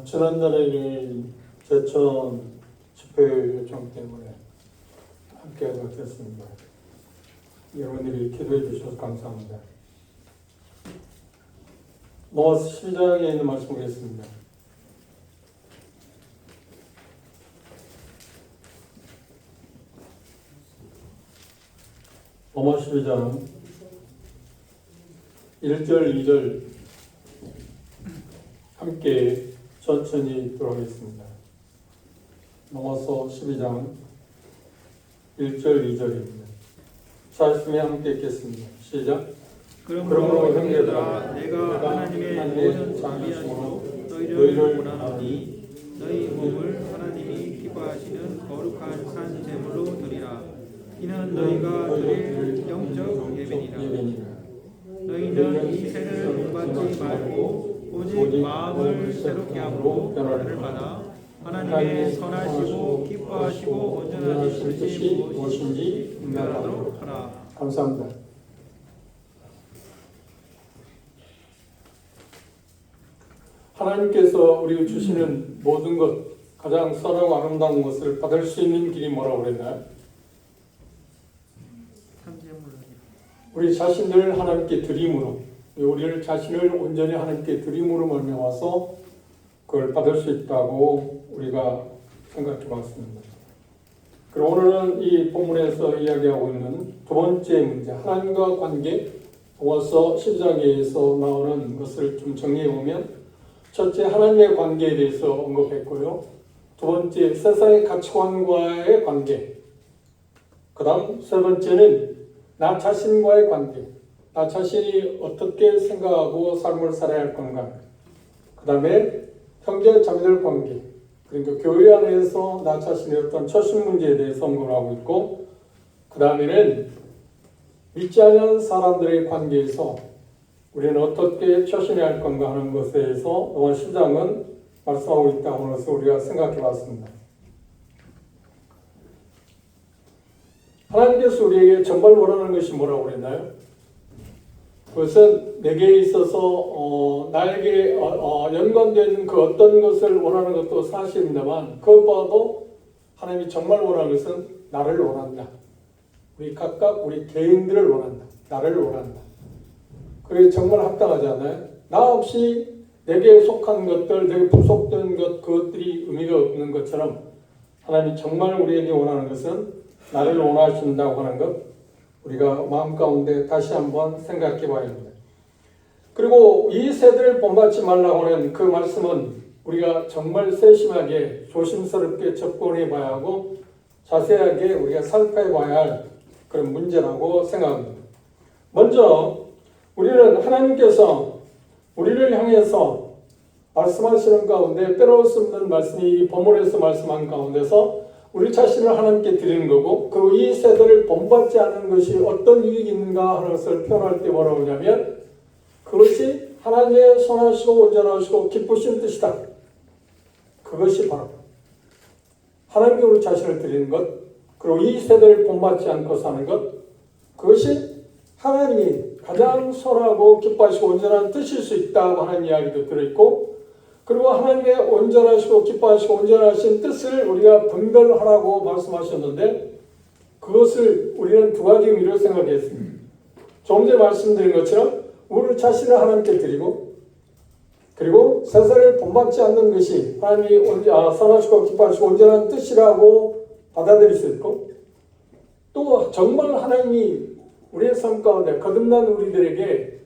지난달에 제천 집회 요청 때문에 함께하지 못했습니다. 여러분들이 기도해 주셔서 감사합니다. 로마서 12장에 있는 말씀 보겠습니다. 로마서 12장 1절, 2절 함께 천천히 들어가겠습니다. 로마서 12장 1절, 2절입니다. 찾으시면 함께 읽겠습니다. 시작. 그러므로 형제들아 내가 하나님의 모든 자비하심으로 너희를 원하노니 너희 몸을 하나님이 기뻐하시는 거룩한 산 제물로 드리라. 이는 너희가 드릴 영적 예배니라. 너희는 이 세를 본받지 말고 오직 마음을 새롭게 함으로 변화를 받아 하나님의 선하시고 기뻐하시고 온전하신 뜻이 무엇인지 분별하도록 하라. 감사합니다. 하나님께서 우리가 주시는 모든 것, 가장 선하고 아름다운 것을 받을 수 있는 길이 뭐라고 그랬나요? 우리 자신을 하나님께 드림으로, 우리를 자신을 온전히 하나님께 드림으로 말미암아서 그걸 받을 수 있다고 우리가 생각해 봤습니다. 그리고 오늘은 이 본문에서 이야기하고 있는 두 번째 문제, 하나님과 관계, 로마서 12장에서 나오는 것을 좀 정리해 보면, 첫째, 하나님의 관계에 대해서 언급했고요. 두 번째, 세상의 가치관과의 관계. 그 다음 세 번째는 나 자신과의 관계. 나 자신이 어떻게 생각하고 삶을 살아야 할 건가. 그 다음에 형제 자매들 관계. 그러니까 교회 안에서 나 자신의 어떤 처신 문제에 대해서 언급을 하고 있고, 그 다음에는 믿지 않는 사람들의 관계에서 우리는 어떻게 처신해야 할 건가 하는 것에 대해서 로마 10장은 말씀하고 있다고 해서 우리가 생각해 봤습니다. 하나님께서 우리에게 정말 원하는 것이 뭐라고 그랬나요? 그것은 내게 있어서 나에게 연관된 그 어떤 것을 원하는 것도 사실입니다만, 그것보다도 하나님이 정말 원하는 것은 나를 원한다. 우리 각각 우리 개인들을 원한다. 나를 원한다. 그게 정말 합당하지 않나요? 나 없이 내게 속한 것들, 내게 부속된 것, 그것들이 의미가 없는 것처럼 하나님이 정말 우리에게 원하는 것은 나를 원하신다고 하는 것, 우리가 마음 가운데 다시 한번 생각해 봐야 합니다. 그리고 이 세대를 본받지 말라고 하는 그 말씀은 우리가 정말 세심하게 조심스럽게 접근해 봐야 하고 자세하게 우리가 살펴 봐야 할 그런 문제라고 생각합니다. 먼저 우리는 하나님께서 우리를 향해서 말씀하시는 가운데 빼놓을 수 없는 말씀이 본문에서 말씀한 가운데서 우리 자신을 하나님께 드리는 거고, 그리고 이 세대를 본받지 않는 것이 어떤 유익이 있는가 하는 것을 표현할 때 뭐라고 하냐면, 그것이 하나님의 선하시고 온전하시고 기쁘신 뜻이다. 그것이 바로 하나님께 우리 자신을 드리는 것, 그리고 이 세대를 본받지 않고 사는 것, 그것이 하나님이 가장 선하고 기뻐하시고 온전한 뜻일 수 있다고 하는 이야기도 들어있고, 그리고 하나님의 온전하시고 기뻐하시고 온전하신 뜻을 우리가 분별하라고 말씀하셨는데, 그것을 우리는 두 가지 의미로 생각했습니다. 조금 전에 말씀드린 것처럼 우리 자신을 하나님께 드리고, 그리고 세상을 본받지 않는 것이 하나님이 선하시고 기뻐하시고 온전한 뜻이라고 받아들일 수 있고, 또 정말 하나님이 우리의 삶 가운데 거듭난 우리들에게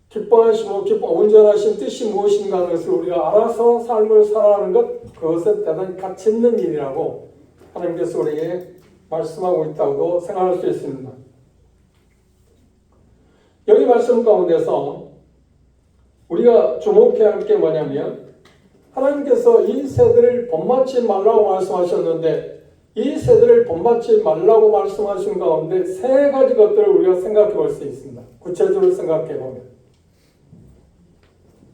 기뻐하시고 온전하신 뜻이 무엇인가 하는 것을 우리가 알아서 삶을 살아가는 것, 그것은 대단히 가치 있는 일이라고 하나님께서 우리에게 말씀하고 있다고도 생각할 수 있습니다. 여기 말씀 가운데서 우리가 주목해야 할 게 뭐냐면, 하나님께서 이 세대를 본받지 말라고 말씀하셨는데, 이 세대를 본받지 말라고 말씀하신 가운데 세 가지 것들을 우리가 생각해 볼 수 있습니다. 구체적으로 생각해 보면.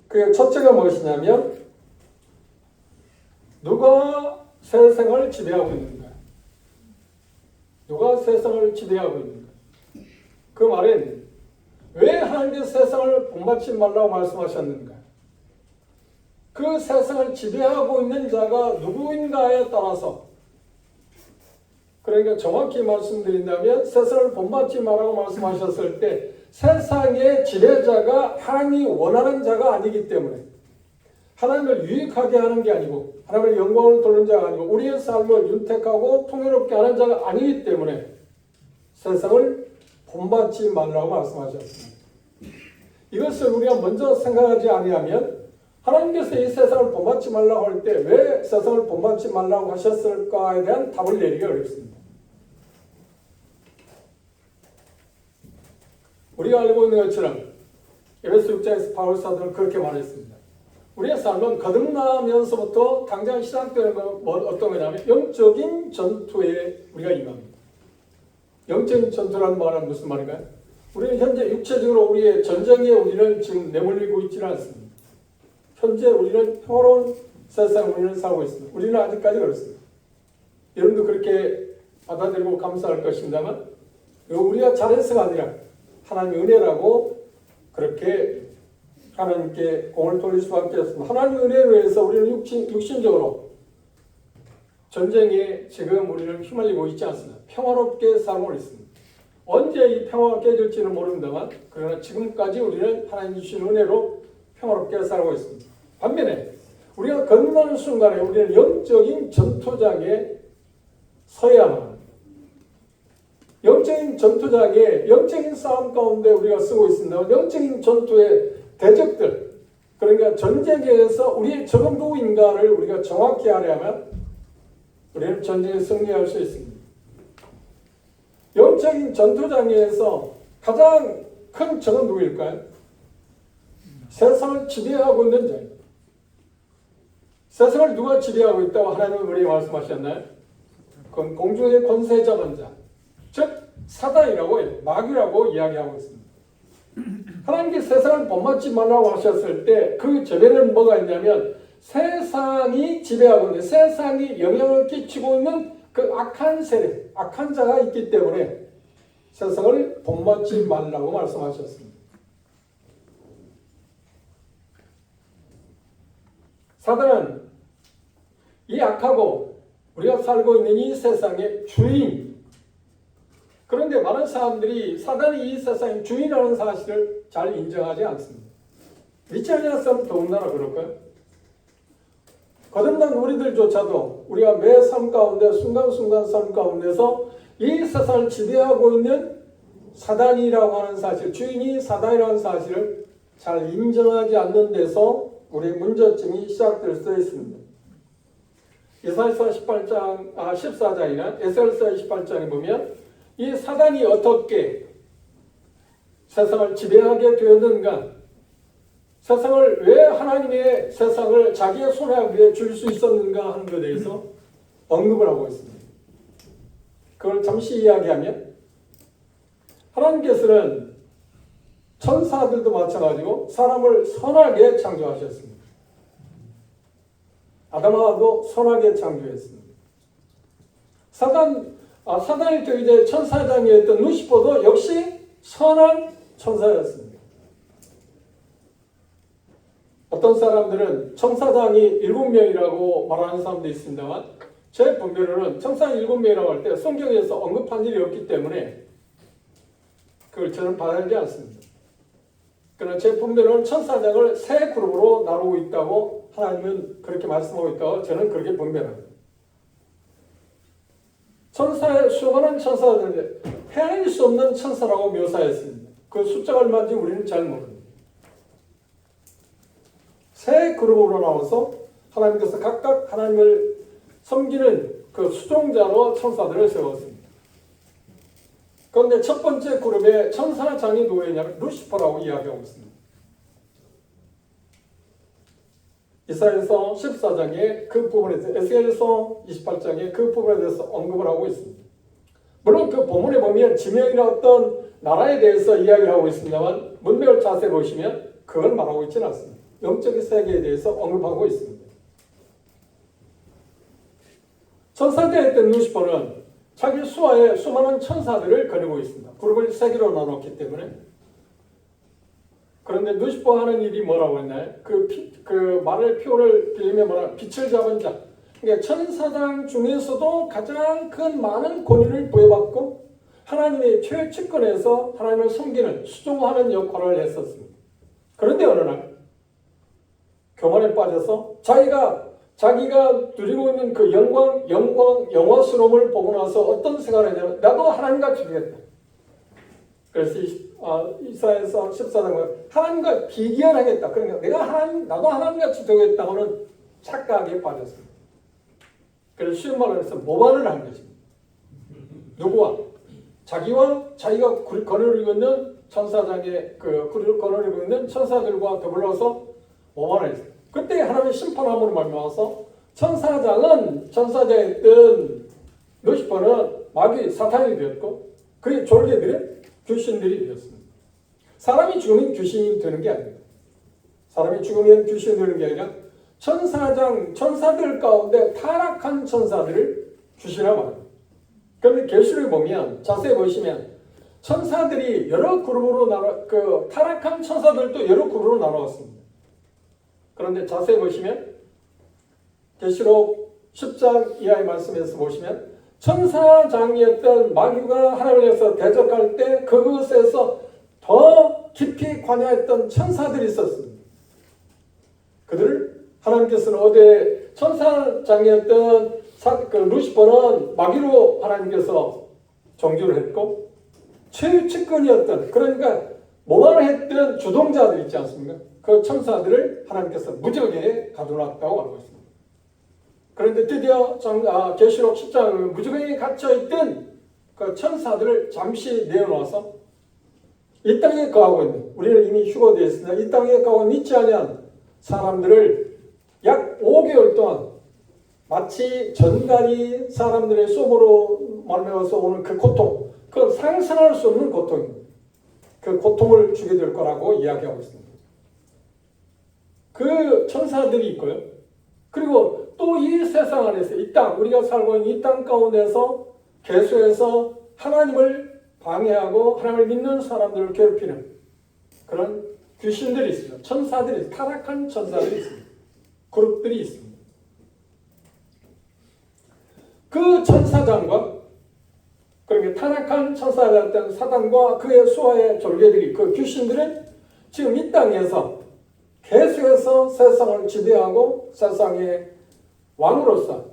그 첫째가 무엇이냐면, 누가 세상을 지배하고 있는가? 누가 세상을 지배하고 있는가? 그 말은 왜 하나님께서 세상을 본받지 말라고 말씀하셨는가? 그 세상을 지배하고 있는 자가 누구인가에 따라서, 그러니까 정확히 말씀드린다면 세상을 본받지 말라고 말씀하셨을 때 세상의 지배자가 하나님이 원하는 자가 아니기 때문에, 하나님을 유익하게 하는 게 아니고 하나님의 영광을 돌리는 자가 아니고 우리의 삶을 윤택하고 풍요롭게 하는 자가 아니기 때문에 세상을 본받지 말라고 말씀하셨습니다. 이것을 우리가 먼저 생각하지 아니하면 하나님께서 이 세상을 본받지 말라고 할 때 왜 세상을 본받지 말라고 하셨을까에 대한 답을 내리기 어렵습니다. 우리가 알고 있는 것처럼 에베소 6장에서 바울 사도는 그렇게 말했습니다. 우리의 삶은 거듭나면서부터 당장 시작되는 건 어떤 거냐면 영적인 전투에 우리가 임합니다. 영적인 전투라는 말은 무슨 말인가요? 우리는 현재 육체적으로 우리의 전쟁에 우리는 지금 내몰리고 있지는 않습니다. 현재 우리는 평화로운 세상에 우리는 살고 있습니다. 우리는 아직까지 그렇습니다. 여러분도 그렇게 받아들이고 감사할 것입니다만 우리가 잘해서가 아니라 하나님의 은혜라고 그렇게 하나님께 공을 돌릴 수밖에 없습니다. 하나님의 은혜로 해서 우리는 육신적으로 전쟁에 지금 우리는 휘말리고 있지 않습니다. 평화롭게 살고 있습니다. 언제 이 평화가 깨질지는 모릅니다만 그러나 지금까지 우리는 하나님 주신 은혜로 평화롭게 살고 있습니다. 반면에 우리가 건너는 순간에 우리는 영적인 전투장에 서야만 합니다. 영적인 전투장에 영적인 싸움 가운데 우리가 쓰고 있습니다. 영적인 전투의 대적들, 그러니까 전쟁에서 우리의 적은 누구인가를 우리가 정확히 알아야만 우리는 전쟁에 승리할 수 있습니다. 영적인 전투장에서 가장 큰 적은 누구일까요? 세상을 지배하고 있는 자입니다. 세상을 누가 지배하고 있다고 하나님은 우리에게 말씀하셨나요? 그건 공중의 권세 잡은 자, 즉 사단이라고 해요. 마귀라고 이야기하고 있습니다. 하나님께 세상을 본받지 말라고 하셨을 때 그 전에는 뭐가 있냐면 세상이 지배하고 있는, 세상이 영향을 끼치고 있는 그 악한 세력, 악한 자가 있기 때문에 세상을 본받지 말라고 말씀하셨습니다. 사단은 이 악하고 우리가 살고 있는 이 세상의 주인, 그런데 많은 사람들이 사단이 이 세상의 주인이라는 사실을 잘 인정하지 않습니다. 믿지 않는 사람은 더군다나 그럴까요? 거듭난 우리들조차도 우리가 매 삶 가운데 순간순간 삶 가운데서 이 세상을 지배하고 있는 사단이라고 하는 사실, 주인이 사단이라는 사실을 잘 인정하지 않는 데서 우리의 문제점이 시작될 수 있습니다. 이사야서 14장이나 에스겔서 18장에 보면 이 사단이 어떻게 세상을 지배하게 되었는가, 세상을 왜 하나님의 세상을 자기의 손아귀에 줄 수 있었는가 하는 것에 대해서 언급을 하고 있습니다. 그걸 잠시 이야기하면 하나님께서는 천사들도 마찬가지고 사람을 선하게 창조하셨습니다. 아담하고 선하게 창조했습니다. 사단이 되기 전에 천사장이었던 루시퍼도 역시 선한 천사였습니다. 어떤 사람들은 천사장이 7명이라고 말하는 사람도 있습니다만 제 분별로는 천사장이 7명이라고 할 때 성경에서 언급한 일이 없기 때문에 그걸 저는 받아들이지 않습니다. 그러나 제 분별로는 천사장을 세 그룹으로 나누고 있다고 하나님은 그렇게 말씀하고 있다고 저는 그렇게 분별합니다. 천사의 수많은 천사들을 헤아릴 수 없는 천사라고 묘사했습니다. 그 숫자가 얼마인지 우리는 잘 모릅니다. 세 그룹으로 나와서 하나님께서 각각 하나님을 섬기는 그 수종자로 천사들을 세웠습니다. 그런데 첫 번째 그룹에 천사장이 누구였냐면 루시퍼라고 이야기하고 있습니다. 이사야서 14장에 그 부분에 대해서, 에스겔서 28장에 그 부분에 대해서 언급을 하고 있습니다. 물론 그 본문에 보면 지명이나 어떤 나라에 대해서 이야기를 하고 있습니다만 문맥을 자세히 보시면 그걸 말하고 있지는 않습니다. 영적인 세계에 대해서 언급하고 있습니다. 천사대였던 루시퍼는 자기 수하에 수많은 천사들을 거느리고 있습니다. 그룹을 세 개로 나눴기 때문에 그런데 루시퍼 하는 일이 뭐라고 했나요? 그 말의 표를 빌리면 뭐라 빛을 잡은 자. 그러니까 천사장 중에서도 가장 큰 많은 권위를 부여받고 하나님의 최측근에서 하나님을 섬기는 수종하는 역할을 했었습니다. 그런데 어느 날 교만에 빠져서 자기가 누리고 있는 그 영화스러움을 보고 나서 어떤 생각을 했냐면 나도 하나님같이 되겠다. 그래서 이사야서 14장은 하나님과 비교하겠다. 그러니까 나도 하나님같이 되겠다고는 착각에 빠졌습니다. 그래서 쉬운 말로 해서 모반을 한 것입니다. 누구와? 자기가 거느리고 있는 천사장의 거느리고 있는 천사들과 더불어서 모반을 했어요. 그때 하나님의 심판함으로 말미암아서 천사장의 뜬 루시퍼는 마귀 사탄이 되었고 그의 졸개들은 귀신들이 되었습니다. 사람이 죽으면 귀신이 되는 게 아닙니다. 사람이 죽으면 귀신이 되는 게 아니라 천사들 가운데 타락한 천사들을 귀신이라고 말합니다. 그런데 계시를 보면 자세히 보시면 천사들이 여러 그룹으로 타락한 천사들도 여러 그룹으로 나누었습니다. 그런데 자세히 보시면 계시록 10장 이하의 말씀에서 보시면 천사장이었던 마귀가 하나님을 위해서 대적할 때 그것에서 더 깊이 관여했던 천사들이 있었습니다. 그들을 하나님께서는 어제 천사장이었던 루시퍼는 마귀로 하나님께서 정죄를 했고 최측근이었던 그러니까 모방을 했던 주동자들 있지 않습니까? 그 천사들을 하나님께서 무적에 가둬놨다고 알고 있습니다. 그런데 드디어 계시록 10장은 무적에 갇혀있던 그 천사들을 잠시 내어놓아서 이 땅에 거하고 있는 우리는 이미 휴거되어 있으나 이 땅에 거하고 믿지 아니한 사람들을 약 5개월 동안 마치 전갈이 사람들의 속으로 말미암아서 오는 그 고통, 그 상상할 수 없는 고통입니다. 그 고통을 주게 될 거라고 이야기하고 있습니다. 그 천사들이 있고요. 그리고 또 이 세상 안에서 이 땅, 우리가 살고 있는 이 땅 가운데서 계속해서 하나님을 방해하고 하나님을 믿는 사람들을 괴롭히는 그런 귀신들이 있습니다. 천사들이, 타락한 천사들이 있습니다. 그룹들이 있습니다. 그 천사장과 그러니까 타락한 천사였던 사단과 그의 수하의 졸개들이 그 귀신들은 지금 이 땅에서 계속해서 세상을 지배하고 세상의 왕으로서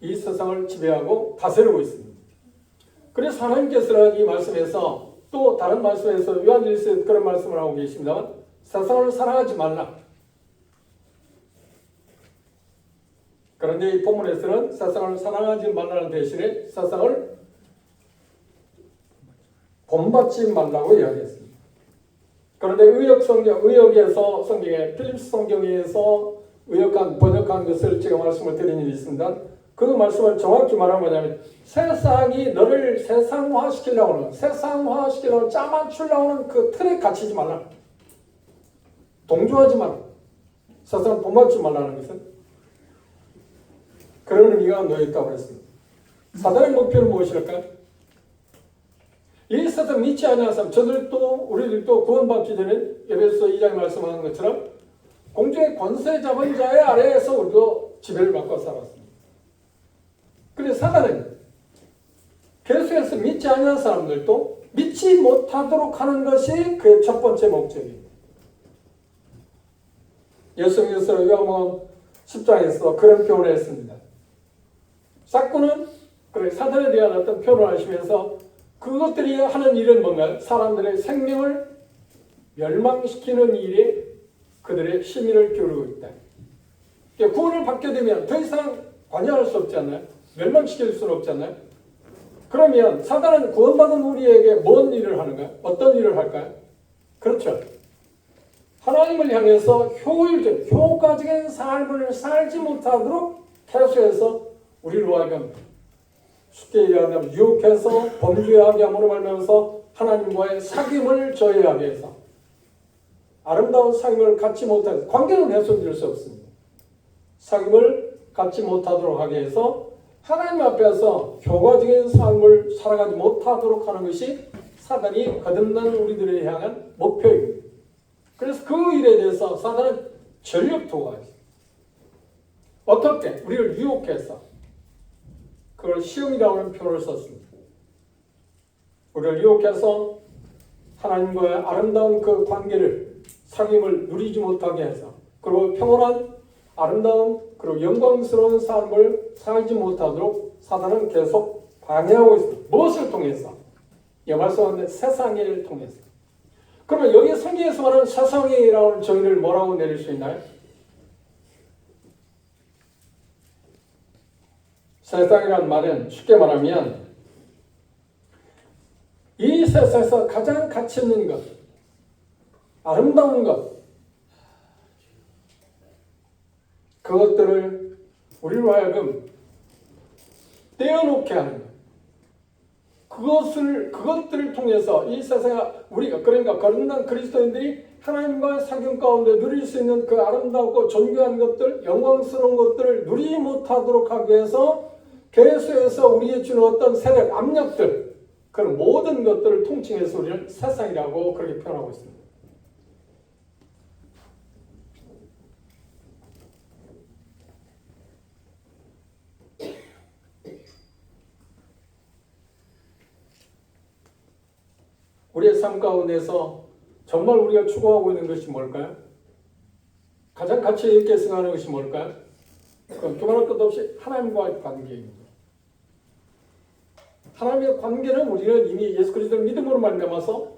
이 세상을 지배하고 다스리고 있습니다. 그래서 하나님께서는 이 말씀에서 또 다른 말씀에서 요한일서에 그런 말씀을 하고 계십니다만 세상을 사랑하지 말라. 그런데 이 본문에서는 세상을 사랑하지 말라는 대신에 세상을 본받지 말라고 이야기했습니다. 그런데 의역에서 성경에 필립스 성경에서 번역한 것을 제가 말씀을 드린 일이 있습니다. 그 말씀을 정확히 말하면 뭐냐면 세상이 너를 세상화시키려고 짜맞추려고 하는 그 틀에 갇히지 말라. 동조하지 말라. 세상을 본받지 말라는 것은 그런 의미가 놓여있다고 했습니다. 사단의 목표는 무엇일까요? 이 세상 믿지 않는 사람, 우리들도 구원받기 전에 에베소 2장에 말씀하는 것처럼 공중의 권세 잡은 자의 아래에서 우리도 지배를 받고 살았습니다. 그래서 사단은 계속해서 믿지 않는 사람들도 믿지 못하도록 하는 것이 그의 첫 번째 목적입니다. 예수님께서 요한복음 10장에서 그런 표현을 했습니다. 사건은 사단에 대한 어떤 표현을 하시면서 그것들이 하는 일은 뭔가요? 사람들의 생명을 멸망시키는 일에 그들의 심의를 기울이고 있다. 구원을 받게 되면 더 이상 관여할 수 없지 않나요? 멸망시킬 수는 없지 않나요? 그러면 사단은 구원받은 우리에게 뭔 일을 하는가요? 어떤 일을 할까요? 그렇죠. 하나님을 향해서 효과적인 삶을 살지 못하도록 계속해서 우리를 하여금 쉽게 얘기하면 유혹해서 범죄하게 함으로 말미암아서 하나님과의 사귐을 저해하게 해서 아름다운 사귐을 갖지 못하게 관계는 훼손될 수 없습니다. 사귐을 갖지 못하도록 하게 해서 하나님 앞에서 효과적인 삶을 살아가지 못하도록 하는 것이 사단이 거듭난 우리들을 향한 목표입니다. 그래서 그 일에 대해서 사단은 전력 투구하죠. 어떻게? 우리를 유혹해서 그걸 시험이라고 하는 표현을 썼습니다. 우리를 유혹해서 하나님과의 아름다운 그 관계를 상임을 누리지 못하게 해서 그리고 평온한 아름다운 그리고 영광스러운 삶을 살지 못하도록 사단은 계속 방해하고 있습니다. 무엇을 통해서? 이 말씀하는데 세상을 통해서. 그러면 여기 성경에서 말하는 세상이라고 하는 정의를 뭐라고 내릴 수 있나요? 세상이라는 말은 쉽게 말하면 이 세상에서 가장 가치 있는 것, 아름다운 것, 그것들을 우리로 하여금 떼어놓게 하는 것. 그것들을 통해서 이 세상에 우리가 그러니까 거듭난 그리스도인들이 하나님과의 사귐 가운데 누릴 수 있는 그 아름답고 존귀한 것들, 영광스러운 것들을 누리지 못하도록 하기 위해서 계속해서 우리에 주는 어떤 세력, 압력들, 그런 모든 것들을 통칭해서 우리는 세상이라고 그렇게 표현하고 있습니다. 우리의 삶 가운데서 정말 우리가 추구하고 있는 것이 뭘까요? 가장 가치 있게 생각하는 것이 뭘까요? 그건 두말할 것도 없이 하나님과의 관계입니다. 하나님의 관계는 우리는 이미 예수 그리스도를 믿음으로 말미암아서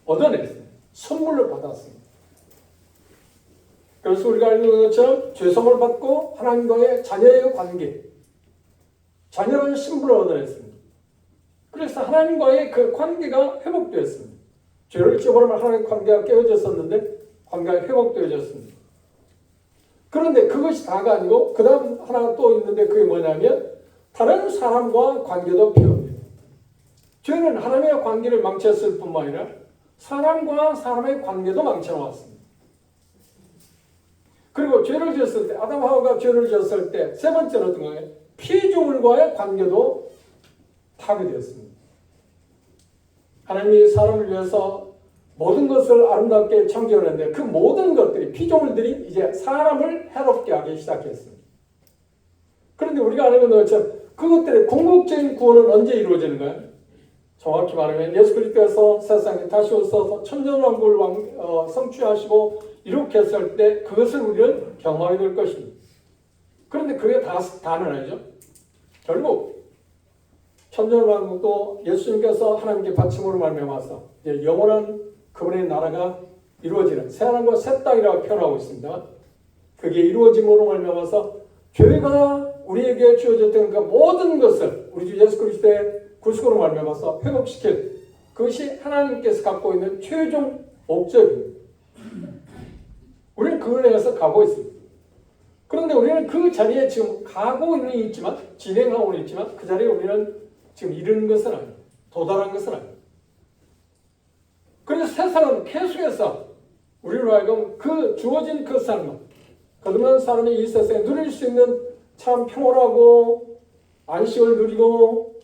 얻어냈어요. 선물로 받았습니다. 그래서 우리가 알고 있는 것처럼 죄성을 받고 하나님과의 자녀의 관계, 자녀라는 신분을 얻어냈습니다. 그래서 하나님과의 그 관계가 회복되었습니다. 죄를 지어버리면 하나님의 관계가 깨어졌었는데 관계가 회복되어졌습니다. 그런데 그것이 다가 아니고 그 다음 하나가 또 있는데 그게 뭐냐면 다른 사람과 관계도 필요합니다. 죄는 하나님의 관계를 망쳤을 뿐만 아니라 사람과 사람의 관계도 망쳐놓았습니다. 그리고 죄를 지었을 때 아담 하와가 죄를 지었을 때 세 번째는 어떤 거예요? 피조물과의 관계도 파괴되었습니다. 하나님이 사람을 위해서 모든 것을 아름답게 창조했는데 그 모든 것들이 피조물들이 이제 사람을 해롭게 하기 시작했습니다. 그런데 우리가 아는 것처럼 그것들의 궁극적인 구원은 언제 이루어지는가요? 정확히 말하면 예수 그리스도께서 세상에 다시 오셔서 천년왕국을 성취하시고 이렇게 했을 때 그것을 우리는 경험하게 될 것입니다. 그런데 그게 다는 아니죠. 결국 천년왕국도 예수님께서 하나님께 바침으로 말미암아서 이제 영원한 그분의 나라가 이루어지는 새하늘과 새 땅이라고 표현하고 있습니다. 그게 이루어짐으로 말미암아서 죄가 우리에게 주어졌던 그 모든 것을 우리 주 예수 그리스도의 구속으로 말미암아서 회복시킬 그것이 하나님께서 갖고 있는 최종 목적입니다. 우리는 그걸 향해서 가고 있습니다. 그런데 우리는 그 자리에 지금 가고는 있지만 진행하고는 있지만 그 자리에 우리는 지금 이르는 것은 아닙니다. 도달한 것은 아닙니다. 그래서 세상은 계속해서 우리로 하여금 그 주어진 그 삶을 거듭난 사람이 이 세상에 누릴 수 있는 참 평온하고 안식을 누리고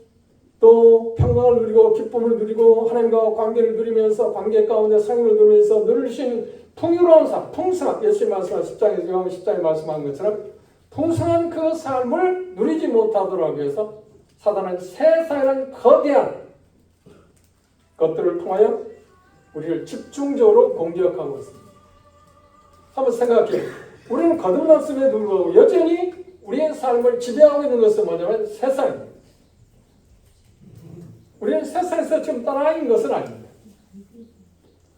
또 평강을 누리고 기쁨을 누리고 하나님과 관계를 누리면서 관계 가운데 상임을 누리면서 누릴 수 있는 풍요로운 삶, 풍성한 예수님 말씀한 10장에서 요한 10장에 말씀한 것처럼 풍성한 그 삶을 누리지 못하도록 하기 위해서 사단은 세상이라는 거대한 것들을 통하여 우리를 집중적으로 공격하고 있습니다. 한번 생각해요. 우리는 거듭났음에도 불구하고 여전히 우리의 삶을 지배하고 있는 것은 뭐냐면 세상입니다. 우리는 세상에서 지금 따라하는 것은 아닙니다.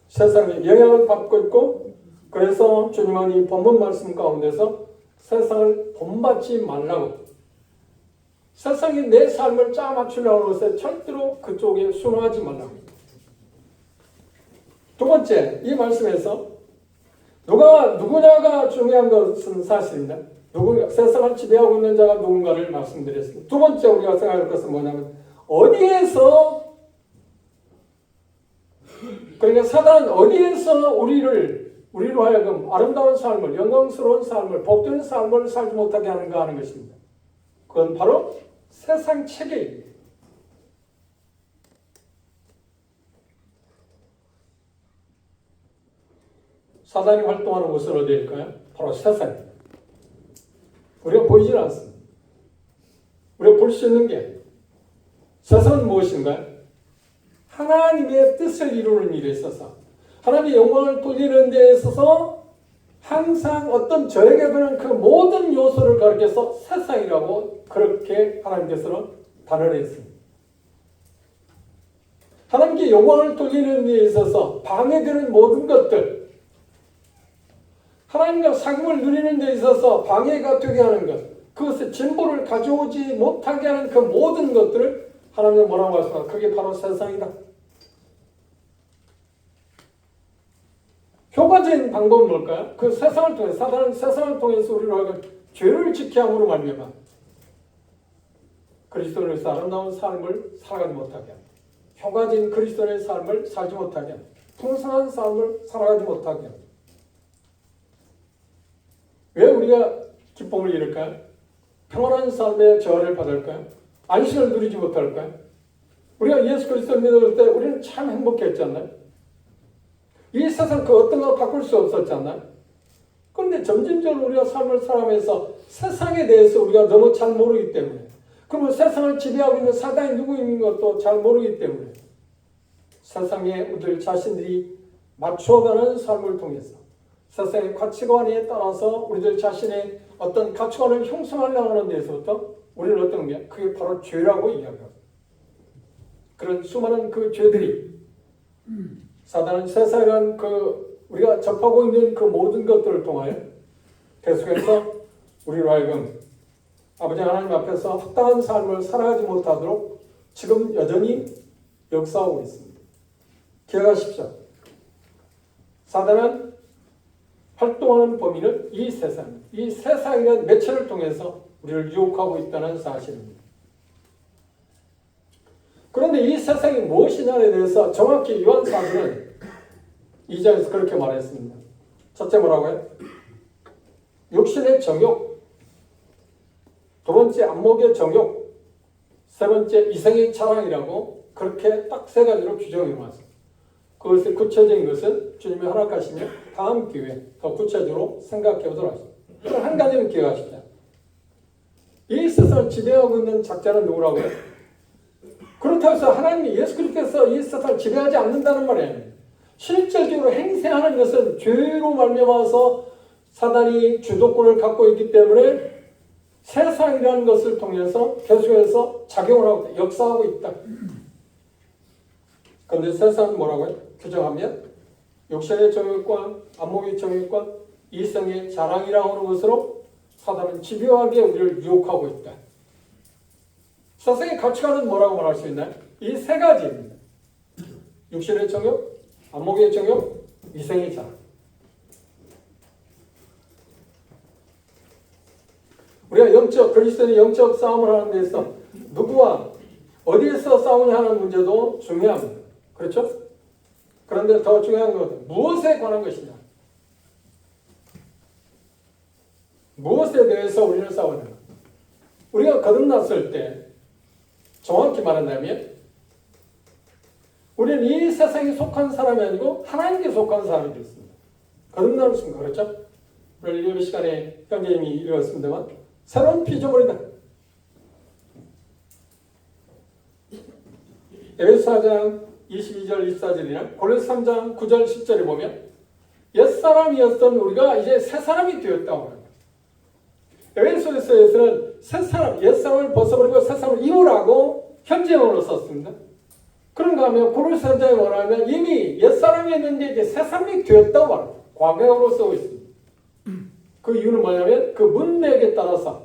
세상에 영향을 받고 있고 그래서 주님은 이 본문 말씀 가운데서 세상을 본받지 말라고 세상이 내 삶을 짜맞추려고 하는 것에 절대로 그쪽에 순응하지 말라고. 두 번째, 이 말씀에서 누구냐가 중요한 것은 사실입니다. 세상을 지배하고 있는 자가 누군가를 말씀드렸습니다. 두 번째 우리가 생각할 것은 뭐냐면 어디에서 그러니까 사단은 어디에서 우리로 하여금 아름다운 삶을 영광스러운 삶을 복된 삶을 살지 못하게 하는가 하는 것입니다. 그건 바로 세상 체계입니다. 사단이 활동하는 곳은 어디일까요? 바로 세상입니다. 우리가 보이질 않습니다. 우리가 볼 수 있는 게 아니에요. 세상은 무엇인가요? 하나님의 뜻을 이루는 일에 있어서 하나님의 영광을 돌리는 데 있어서 항상 어떤 저에게 되는 그 모든 요소를 가리켜서 세상이라고 그렇게 하나님께서는 단언했습니다. 하나님께 영광을 돌리는 데 있어서 방해되는 모든 것들, 하나님과 사귐을 누리는 데 있어서 방해가 되게 하는 것, 그것의 진보를 가져오지 못하게 하는 그 모든 것들을 하나님은 뭐라고 하십니까? 그게 바로 세상이다. 효과적인 방법은 뭘까요? 그 세상을 통해, 사단은 세상을 통해서 우리로 하여금 죄를 지게 함으로 말미암아 그리스도인의 아름다운 삶을 살아가지 못하게 합니다. 효과적인 그리스도인의 삶을 살지 못하게 합니다. 풍성한 삶을 살아가지 못하게 합니다. 왜 우리가 기쁨을 잃을까요? 평안한 삶의 저하를 받을까요? 안식을 누리지 못할까요? 우리가 예수 그리스도를 믿을 때 우리는 참 행복했잖아요. 이 세상 그 어떤 거 바꿀 수 없었잖아요. 그런데 점진적으로 우리가 삶을 살아가면서 세상에 대해서 우리가 너무 잘 모르기 때문에, 그러면 세상을 지배하고 있는 사단이 누구인 것도 잘 모르기 때문에 세상에 우리들 자신들이 맞춰가는 삶을 통해서 세상의 가치관에 따라서 우리들 자신의 어떤 가치관을 형성하려고 하는 데서부터 우리는 어떤 게 그게 바로 죄라고 이야기합니다. 그런 수많은 그 죄들이 사단은 세상이라는 그 우리가 접하고 있는 그 모든 것들을 통하여 계속해서 우리로 하여금 아버지 하나님 앞에서 합당한 삶을 살아가지 못하도록 지금 여전히 역사하고 있습니다. 기억하십시오. 사단은 활동하는 범위는 이 세상입니다. 이 세상이라는 매체를 통해서 우리를 유혹하고 있다는 사실입니다. 그런데 이 세상이 무엇이냐에 대해서 정확히 요한 사도는 2장에서 그렇게 말했습니다. 첫째 뭐라고요? 육신의 정욕, 두 번째 안목의 정욕, 세 번째 이생의 자랑이라고 그렇게 딱 세 가지로 규정해 놨습니다. 그것의 구체적인 것은 주님이 허락하시면 다음 기회에 더 구체적으로 생각해 보도록 하십니다. 그럼 한 가지는 기억하십시오. 이 세상을 지배하고 있는 작자는 누구라고요? 그렇다고 해서 하나님이 예수 그리스도께서 이 세상을 지배하지 않는다는 말이 아닙니다. 실질적으로 행세하는 것은 죄로 말미암아서 사단이 주도권을 갖고 있기 때문에 세상이라는 것을 통해서 계속해서 작용을 하고 있다, 역사하고 있다. 그런데 세상은 뭐라고요? 규정하면 육신의 정욕과 안목의 정욕과 이성의 자랑이라고 하는 것으로 사단은 집요하게 우리를 유혹하고 있다. 세상의 가치관은 뭐라고 말할 수 있나요? 이 세 가지입니다. 육신의 정욕, 안목의 정욕, 이성의 자랑. 우리가 그리스도인의 영적 싸움을 하는 데서 누구와 어디에서 싸우냐 하는 문제도 중요합니다. 그렇죠? 그런데 더 중요한 것은 무엇에 관한 것이냐. 무엇에 대해서 우리는 싸우냐. 우리가 거듭났을 때 정확히 말한다면 우리는 이 세상에 속한 사람이 아니고 하나님께 속한 사람이 됐습니다. 거듭나는 순간 그렇죠? 오늘 예배 시간에 형제님이 읽었습니다만 새로운 피조물이다. 에베소 4장 22절 24절이나 고린도서 3장 9절 10절에 보면 옛사람이었던 우리가 이제 새사람이 되었다고 합니다. 에베소서에서는 새사람, 옛사람을 벗어버리고 새사람을 입으라고 현재형으로 썼습니다. 그런가 하면 고린도서 3장에 뭐냐면 이미 옛사람이었는데 이제 새사람이 되었다고 합니다. 과거형으로 쓰고 있습니다. 그 이유는 뭐냐면 그 문맥에 따라서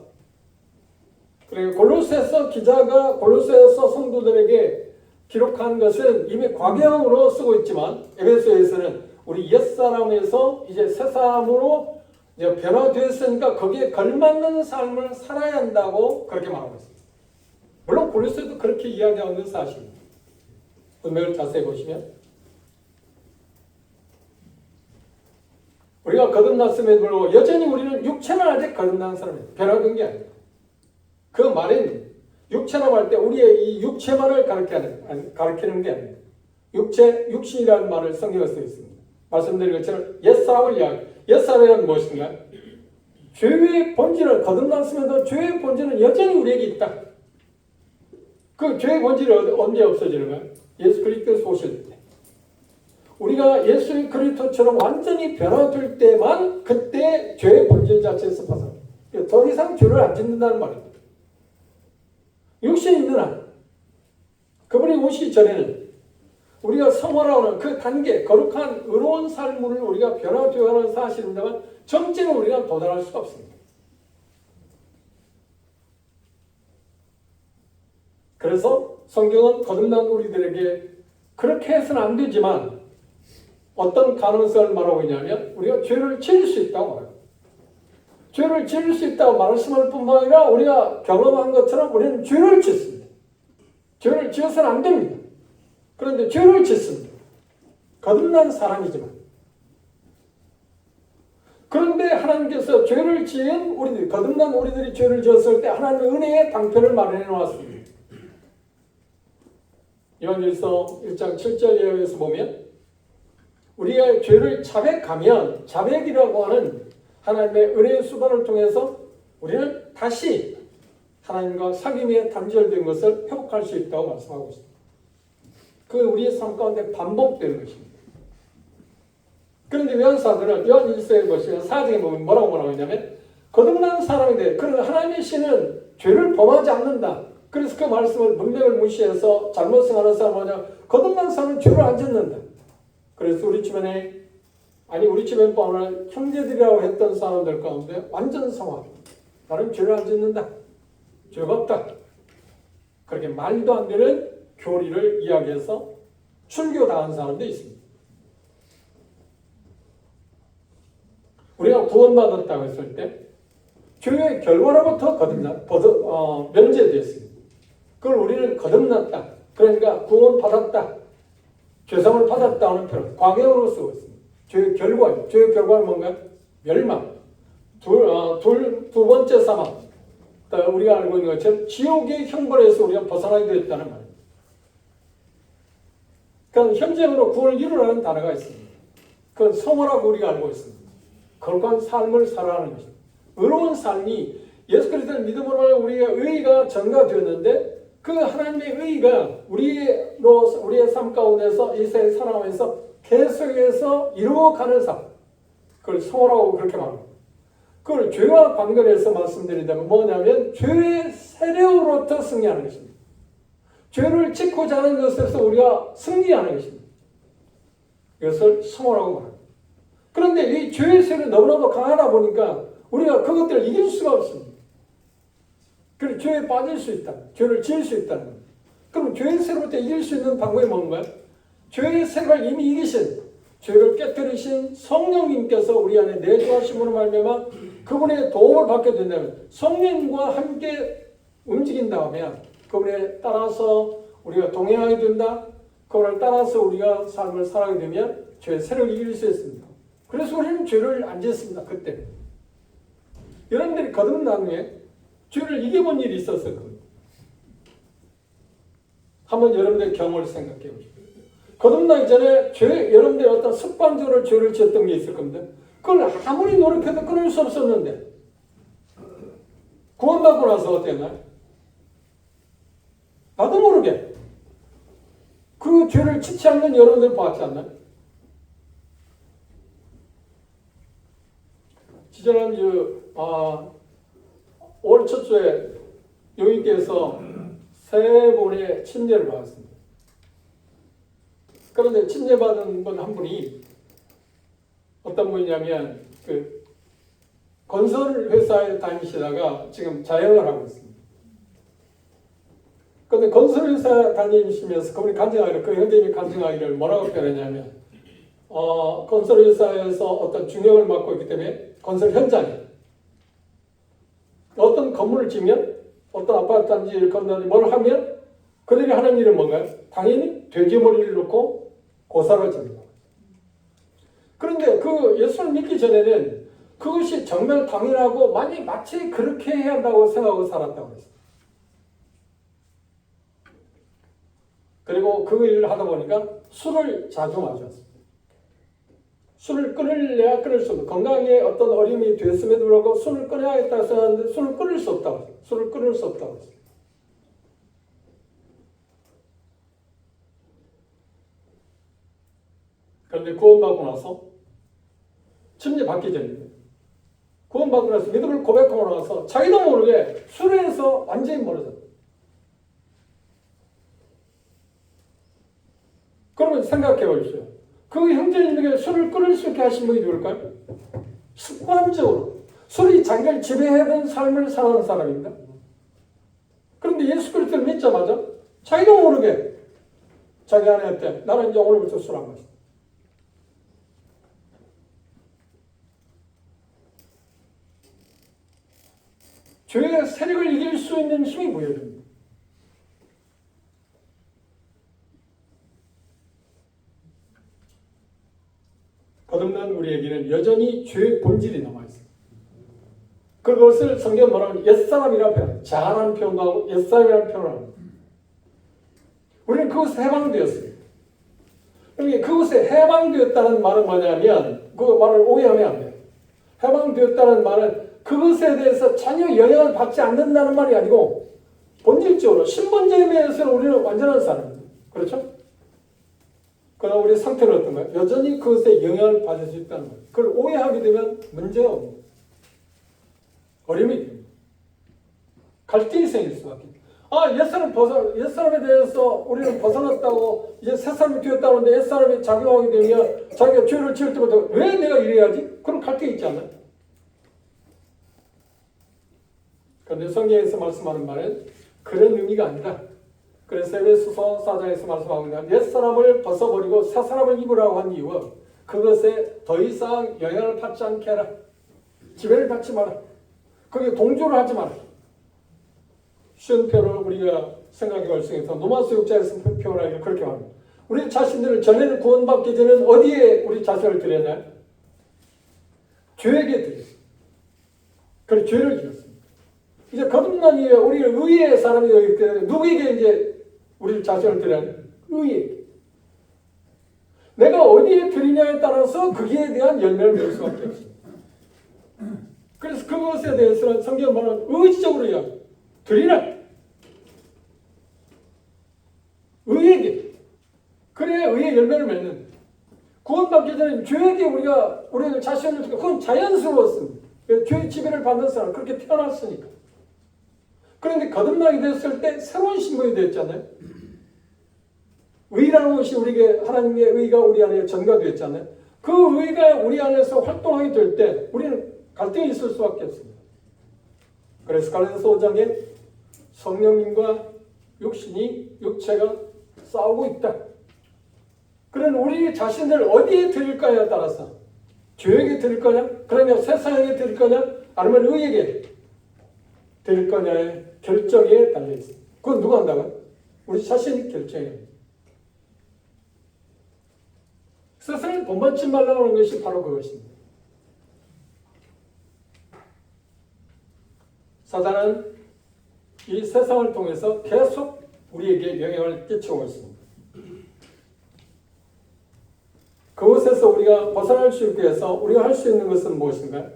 그리고 골로새서 기자가 골로새서 성도들에게 기록한 것은 이미 과거형으로 쓰고 있지만 에베소에서는 우리 옛사람에서 이제 새사람으로 이제 변화되었으니까 거기에 걸맞는 삶을 살아야 한다고 그렇게 말하고 있습니다. 물론 골로새도 그렇게 이야기하고 있는 사실입니다. 문맥을 자세히 보시면 우리가 거듭났음에도 불구하고 여전히 우리는 육체만 아직 거듭난 사람이에요. 변화된 게 아니에요. 그 말은 육체라고 할 때 우리의 이 육체만을 가리키는 게 아니에요. 육신이라는 말을 성경에 써 있습니다. 말씀드린 것처럼 옛사람을 이야기. 옛사람이란 무엇인가? 죄의 본질은 거듭났으면서 죄의 본질은 여전히 우리에게 있다. 그 죄의 본질이 언제 없어지는 거야? 예수 그리스도에서 오실 때. 우리가 예수 그리스도처럼 완전히 변화될 때만 그때 죄의 본질 자체에서 벗어납니다. 더 이상 죄를 안 짓는다는 말입니다. 육신이 있는 한 그분이 오시기 전에는 우리가 성화라고 하는 그 단계, 거룩한 의로운 삶을 우리가 변화되어가는 사실입니다만 정체는 우리가 도달할 수가 없습니다. 그래서 성경은 거듭난 우리들에게 그렇게 해서는 안 되지만 어떤 가능성을 말하고 있냐면 우리가 죄를 지을 수 있다고 말합니다. 죄를 지을 수 있다고 말씀할 뿐만 아니라 우리가 경험한 것처럼 우리는 죄를 짓습니다. 죄를 지어서는 안 됩니다. 그런데 죄를 짓습니다. 거듭난 사람이지만. 그런데 하나님께서 죄를 지은 우리들, 거듭난 우리들이 죄를 지었을 때 하나님의 은혜의 방편을 마련해 놓았습니다. 요한일서 1장 7절 이하에서 보면 우리가 죄를 자백하면 자백이라고 하는 하나님의 은혜의 수단을 통해서 우리는 다시 하나님과 사귐에 단절된 것을 회복할 수 있다고 말씀하고 있습니다. 그 우리의 삶 가운데 반복되는 것입니다. 그런데 요한사도는 요한일서에 보시면 4장에 보면 뭐라고 했냐면 거듭난 사람인데 그런 하나님의 신은 죄를 범하지 않는다. 그래서 그 말씀을 문맥을 무시해서 잘못 생각하는 사람은 뭐냐? 거듭난 사람은 죄를 안 짓는다. 그래서 우리 주변에 우리 주변뿐 아니라 형제들이라고 했던 사람들 가운데 완전 성화. 나는 죄를 안 짓는다. 죄가 없다. 그렇게 말도 안 되는 교리를 이야기해서 출교당한 사람도 있습니다. 우리가 구원받았다고 했을 때 죄의 결과로부터 면제됐습니다. 그걸 우리는 거듭났다. 그러니까 구원받았다. 죄상을 받았다는 표현, 광역으로 쓰고 있습니다. 죄의 결과, 죄의 결과는 뭔가요? 멸망. 두 번째 사망. 우리가 알고 있는 것처럼 지옥의 형벌에서 우리가 벗어나게 되었다는 말입니다. 그건 현재으로 구원을 이루라는 단어가 있습니다. 그건 성화라고 우리가 알고 있습니다. 거룩한 삶을 살아가는 것입니다. 의로운 삶이 예수 그리스도를 믿음으로 우리의 의가 전가되었는데 그 하나님의 의가 우리의 삶 가운데서 이 세상에 살아가면서 계속해서 이루어가는 삶. 그걸 성화라고 그렇게 말합니다. 그걸 죄와 관련해서 말씀드린다면 뭐냐면 죄의 세력으로부터 승리하는 것입니다. 죄를 짓고자 하는 것에서 우리가 승리하는 것입니다. 이것을 성화라고 말합니다. 그런데 이 죄의 세력이 너무나도 강하다 보니까 우리가 그것들을 이길 수가 없습니다. 그래서 죄에 빠질 수 있다. 죄를 지을 수 있다는 겁니다. 그럼 죄의 세력부터 이길 수 있는 방법이 뭔가요? 죄의 세력을 이미 이기신, 죄를 깨뜨리신 성령님께서 우리 안에 내주하심으로 말미암아 그분의 도움을 받게 된다면 성령님과 함께 움직인다면 그분에 따라서 우리가 동행하게 된다. 그분을 따라서 우리가 삶을 살아가게 되면 죄의 세력을 이길 수 있습니다. 그래서 우리는 죄를 안 짓습니다. 그때. 여러분들이 거듭난 후에 죄를 이겨본 일이 있었을 겁니다. 한번 여러분들의 경험을 생각해 보십시오. 거듭나기 전에 여러분들이 어떤 습관적으로 죄를 지었던 게 있을 겁니다. 그걸 아무리 노력해도 끊을 수 없었는데 구원받고 나서 어땠나요? 나도 모르게 그 죄를 짓지 않는 여러분들 봤지 않나요? 지난주 올 첫 주에 여인께서 세 분의 침례를 받았습니다. 그런데 침례받은 분 한 분이 어떤 분이냐면 그 건설 회사에 다니시다가 지금 자영을 하고 있습니다. 그런데 건설 회사 다니시면서 그분이 간증하기를 그 형제님이 간증하기를 뭐라고 표현했냐면 건설 회사에서 어떤 중역을 맡고 있기 때문에 건설 현장에 어떤 건물을 지면 어떤 아파트 단지를 건너니 뭘 하면 그들이 하는 일은 뭔가요? 당연히 돼지머리를 놓고 고사를 집니다. 그런데 그 예수를 믿기 전에는 그것이 정말 당연하고 마치 그렇게 해야 한다고 생각하고 살았다고 했어요. 그리고 그 일을 하다 보니까 술을 자주 마셨습니다. 술을 끊을래야 끊을 수 없는, 건강에 어떤 어려움이 됐음에도 불구하고 술을 끊어야겠다 생각하는데 술을 끊을 수 없다고. 술을 끊을 수 없다고. 그런데 구원받고 나서, 침례받기 전에 구원받고 나서 믿음을 고백하고 나서 자기도 모르게 술에서 완전히 멀어졌다. 그러면 생각해 보십시오. 그 형제님에게 술을 끊을 수 있게 하신 분이 누굴까요? 습관적으로 술이 자기를 지배하던 삶을 사는 사람입니다. 그런데 예수 그리스도를 믿자마자 자기도 모르게 자기 안에 했대. 나는 이제 오늘부터 술 안 마신다. 죄의 세력을 이길 수 있는 힘이 보여집니다. 거듭난 우리에게는 여전히 죄의 본질이 남아있습니다. 그것을 성경 말하면 옛사람이라고 표현합니다. 자라는 표현도 하고 옛사람이라는 표현을 합니다. 우리는 그것에 해방되었습니다. 그러니까 그것에 해방되었다는 말은 뭐냐면 그 말을 오해하면 안 돼요. 해방되었다는 말은 그것에 대해서 전혀 영향을 받지 않는다는 말이 아니고 본질적으로 신본적인 면에서는 우리는 완전한 사람입니다. 그렇죠? 그러나 우리의 상태는 어떤가요? 여전히 그것에 영향을 받을 수 있다는 거예요. 그걸 오해하게 되면 문제가 옵니다. 어려움이 됩니다. 갈등이 생길 수밖에 없어요. 옛사람에 대해서 우리는 벗어났다고 이제 새사람이 되었다고 하는데 옛사람이 작용하게 되면 자기가 죄를 지을 때마다 왜 내가 이래야지? 그런 갈등이 있지 않나요? 그런데 성경에서 말씀하는 말은 그런 의미가 아니다. 그래서 에베소서 4장에서 말씀하고 있는 옛사람을 벗어버리고 새사람을 입으라고 한 이유는 그것에 더 이상 영향을 받지 않게 하라. 지배를 받지 마라. 거기에 동조를 하지 마라. 쉬운 표현을 우리가 생각해 볼 수 있어서 노마스 육자에서 표현하기를 그렇게 말합니다. 우리 자신들은 전에는 구원받기 전에는 어디에 우리 자신을 드렸나요? 죄에게 드렸습니다. 그래서 죄를 지었습니다. 이제 거듭난 이후에 우리는 의의 사람이 되기 때문에 누구에게 이제 우리 자신을 드려야 의에게. 내가 어디에 드리냐에 따라서 거기에 대한 열매를 맺을 수밖에 없습니다. 그래서 그것에 대해서는 성경 말하는 의지적으로 드리라. 의에게. 그래야 의의 열매를 맺는. 구원받기 전에 죄에게 우리는 자신을 드리고 그건 자연스러웠습니다. 죄의 지배를 받는 사람 그렇게 태어났으니까. 그런데 거듭나게 됐을 때 새로운 신분이 됐잖아요. 의라는 것이 우리에게 하나님의 의가 우리 안에 전가되었잖아요. 그 의가 우리 안에서 활동하게 될 때 우리는 갈등이 있을 수밖에 없습니다. 그래서 갈라디아서 5장에 성령님과 육체가 싸우고 있다. 그런 우리 자신을 어디에 드릴까에 따라서 죄에게 드릴 거냐, 그러면 세상에게 드릴 거냐, 아니면 의에게 드릴 거냐의 결정에 달려 있습니다. 그건 누가 한다고요? 우리 자신이 결정해요. 세상을 본받지 말라고 하는 것이 바로 그것입니다. 사단은 이 세상을 통해서 계속 우리에게 영향을 끼치고 있습니다. 그것에서 우리가 벗어날 수 있게 해서 우리가 할 수 있는 것은 무엇인가요?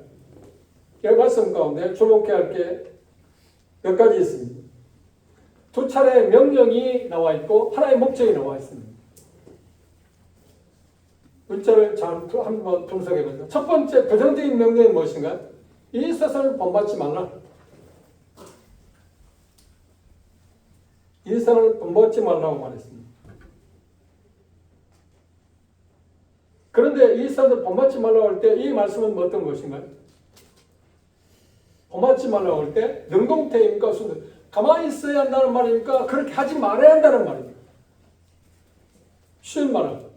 이 말씀 가운데 주목해야 할 게 몇 가지 있습니다. 두 차례의 명령이 나와 있고 하나의 목적이 나와 있습니다. 문자를 한번 분석해 보죠. 첫 번째 부정적인 명령이 무엇인가? 이 세상을 본받지 말라. 이 세상을 본받지 말라고 말했습니다. 그런데 이 세상을 본받지 말라고 할 때 이 말씀은 어떤 것인가요? 본받지 말라고 할 때 능동태입니까? 가만히 있어야 한다는 말입니까? 그렇게 하지 말아야 한다는 말입니다. 쉬운 말은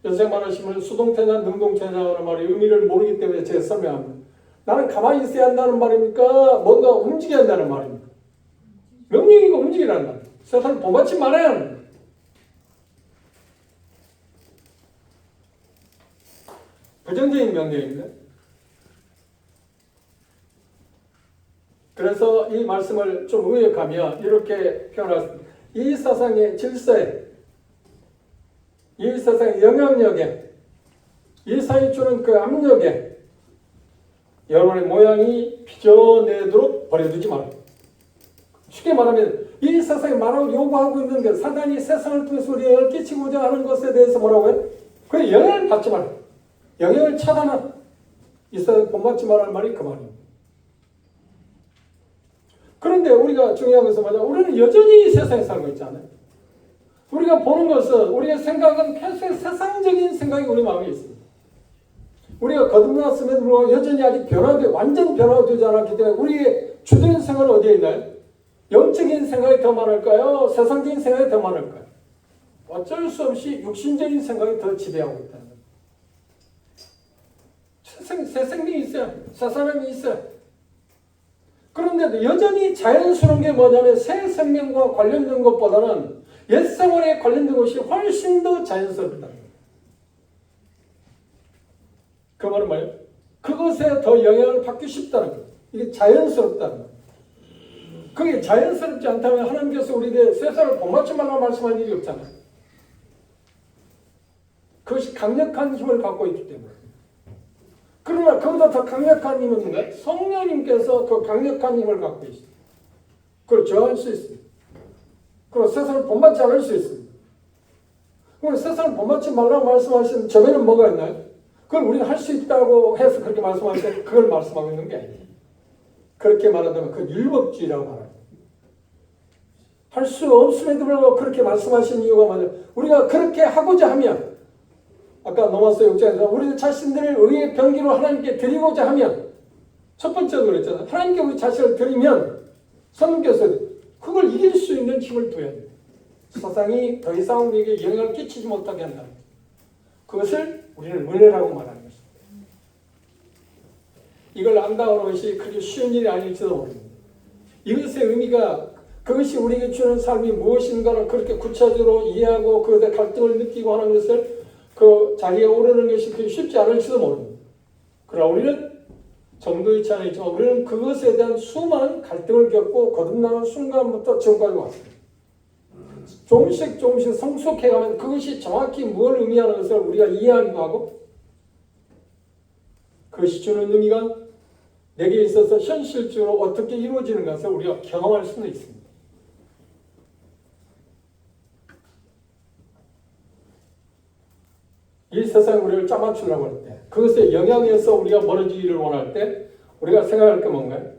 연생 많으시면 수동태냐 능동태냐는 말이 의미를 모르기 때문에 제가 설명합니다. 나는 가만히 있어야 한다는 말입니까? 뭔가 움직여야 한다는 말입니까? 명령이고 움직이라는 말입니다. 세상을 본받지 말아야 합니다. 부정적인 명령입니다. 그래서 이 말씀을 좀 의역하며 이렇게 표현했습니다. 이 세상의 질서에, 이 세상의 영향력에, 이 사이 주는 그 압력에 여러분의 모양이 빚어내도록 버려두지 마라. 쉽게 말하면 이 세상에 말하고 요구하고 있는 게 사단이 세상을 통해서 우리에 영향을 끼치고자 하는 것에 대해서 뭐라고 해? 그 영향을 받지 마라. 영향을 차단하라. 이 세상에 본받지 말라는 말이 그 말입니다. 그런데 우리가 중요한 것은 뭐냐? 우리는 여전히 이 세상에 살고 있잖아요. 우리가 보는 것은 우리의 생각은 계속 세상적인 생각이 우리 마음에 있습니다. 우리가 거듭났음에도 불구하고 여전히 아직 완전 변화되지 않았기 때문에 우리의 주된 생각은 어디에 있나요? 영적인 생각이 더 많을까요? 세상적인 생각이 더 많을까요? 어쩔 수 없이 육신적인 생각이 더 지배하고 있다는 거예요. 새 생명이 있어요. 새 사람이 있어요. 그런데도 여전히 자연스러운 게 뭐냐면 새 생명과 관련된 것보다는 옛 생활에 관련된 것이 훨씬 더 자연스럽다. 그 말은 뭐예요? 그것에 더 영향을 받기 쉽다는 거예요. 이게 자연스럽다는 거예요. 그게 자연스럽지 않다면 하나님께서 우리에게 세상을 본받지 말라고 말씀한 일이 없잖아요. 그것이 강력한 힘을 갖고 있기 때문에. 그러나 그보다 더 강력한 힘은 뭔가요? 성령님께서 그 강력한 힘을 갖고 있습니다. 그걸 저할 수 있습니다. 그리고 세상을 본받지 않을 수 있습니다. 그럼 세상을 본받지 말라고 말씀하신 저에는 뭐가 있나요? 그걸 우리가 할 수 있다고 해서 그렇게 말씀할 때 그걸 말씀하고 있는 게 아니에요. 그렇게 말하자면 그 율법주의라고 말합니다. 할 수 없음에도 불구하고 그렇게 말씀하신 이유가 뭐냐? 우리가 그렇게 하고자 하면 아까 로마서 6장에서 우리 자신들을 의의 병기로 하나님께 드리고자 하면 첫 번째로 그랬잖아요. 하나님께 우리 자신을 드리면 성령께서 그걸 이길 수 있는 힘을 둬야 돼요. 세상이 더 이상 우리에게 영향을 끼치지 못하게 한다. 그것을 우리는 은혜라고 말하는 것입니다. 이걸 안다는 것이 그렇게 쉬운 일이 아닐지도 모릅니다. 이것의 의미가 그것이 우리에게 주는 삶이 무엇인가를 그렇게 구체적으로 이해하고 그것에 갈등을 느끼고 하는 것을 그 자리에 오르는 것이 그렇게 쉽지 않을지도 모릅니다. 그러나 우리는 정도의 차이가 있지만 우리는 그것에 대한 수많은 갈등을 겪고 거듭나는 순간부터 지금까지 왔습니다. 조금씩 성숙해가면 그것이 정확히 뭘 의미하는 것을 우리가 이해하기도 하고 그것이 주는 의미가 내게 있어서 현실적으로 어떻게 이루어지는 것을 우리가 경험할 수는 있습니다. 이 세상에 우리를 짜맞추려고 할 때, 그것에 영향에서 우리가 멀어지기를 원할 때 우리가 생각할 게 뭔가요?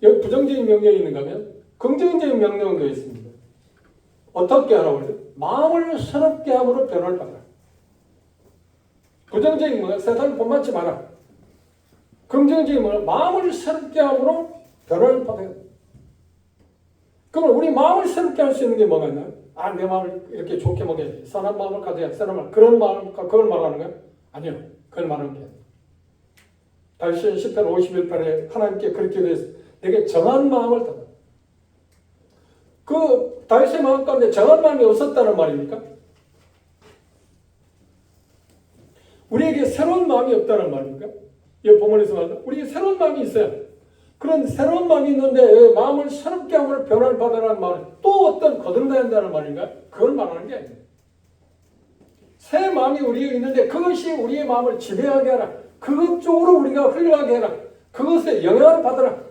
여기 부정적인 명령이 있는가 하면 긍정적인 명령도 있습니다. 어떻게 하라고 그래요? 마음을 새롭게 함으로 변화를 받아라. 부정적인 뭐야? 세상을 본받지 마라. 긍정적인 뭐야? 마음을 새롭게 함으로 변화를 받아야 돼. 그러면 우리 마음을 새롭게 할 수 있는 게 뭐가 있나요? 아, 내 마음을 이렇게 좋게 먹여야지. 선한 마음을 가져야 선한 마음. 그런 마음, 그걸 말하는 거야? 아니요. 그걸 말하는 게 아니에요. 다윗은 10편 51편에 하나님께 그렇게 돼서 내게 정한 마음을 달라. 그 다윗의 마음 가운데 정한 마음이 없었다는 말입니까? 우리에게 새로운 마음이 없다는 말입니까? 이 본문에서 말하는 우리에게 새로운 마음이 있어요. 그런 새로운 마음이 있는데 마음을 새롭게 함으로 변화를 받으라는 말은 또 어떤 거듭나야 한다는 말인가요? 그걸 말하는 게 아니에요. 새 마음이 우리에 있는데 그것이 우리의 마음을 지배하게 하라. 그것 쪽으로 우리가 흘러가게 해라. 그것에 영향을 받으라.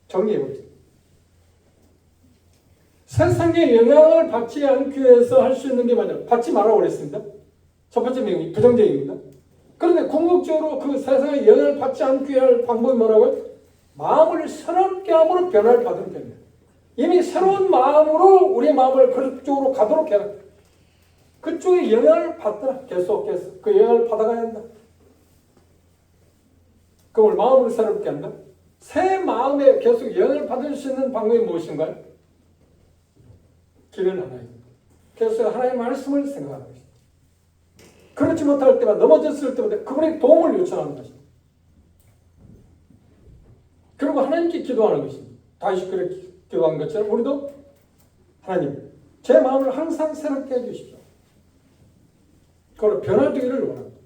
정리해보세요. 세상의 영향을 받지 않기 위해서 할 수 있는 게 뭐냐? 받지 말라고 그랬습니다. 첫 번째 명이 부정적입니다. 그런데 궁극적으로 그 세상의 영향을 받지 않기 위해 할 방법이 뭐라고요? 마음을 새롭게 함으로 변화를 받으면 됩니다. 이미 새로운 마음으로 우리의 마음을 그쪽으로 가도록 해라. 그쪽에 영향을 받더라. 계속해서 그 영향을 받아가야 한다. 그걸 마음을 새롭게 한다. 새 마음에 계속 영향을 받을 수 있는 방법이 무엇인가요? 길은 하나입니다. 계속 하나님의 말씀을 생각하는 것입니다. 그렇지 못할 때만 넘어졌을 때마다 그분의 도움을 요청하는 것입니다. 그리고 하나님께 기도하는 것입니다. 다윗이 그렇게 기도한 것처럼 우리도 하나님, 제 마음을 항상 새롭게 해주십시오. 그걸 변화되기를 원합니다.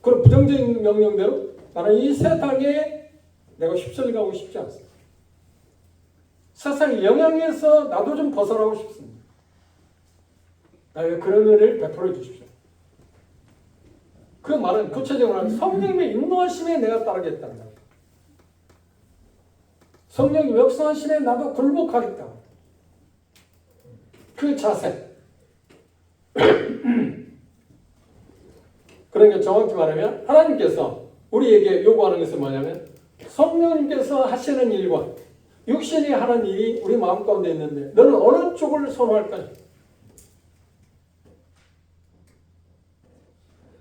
그런 부정적인 명령대로 나는 이 세상에 내가 휩쓸려가고 싶지 않습니다. 세상의 영향에서 나도 좀 벗어나고 싶습니다. 나에게 그런 은혜를 베풀어 주십시오. 그 말은 구체적으로 성령님의 인도하심에 내가 따르겠다는 거예요. 성령님 역사하심에 나도 굴복하겠다. 그 자세. 그러니까 정확히 말하면 하나님께서 우리에게 요구하는 것은 뭐냐면 성령님께서 하시는 일과 육신이 하는 일이 우리 마음 가운데 있는데 너는 어느 쪽을 선호할까요?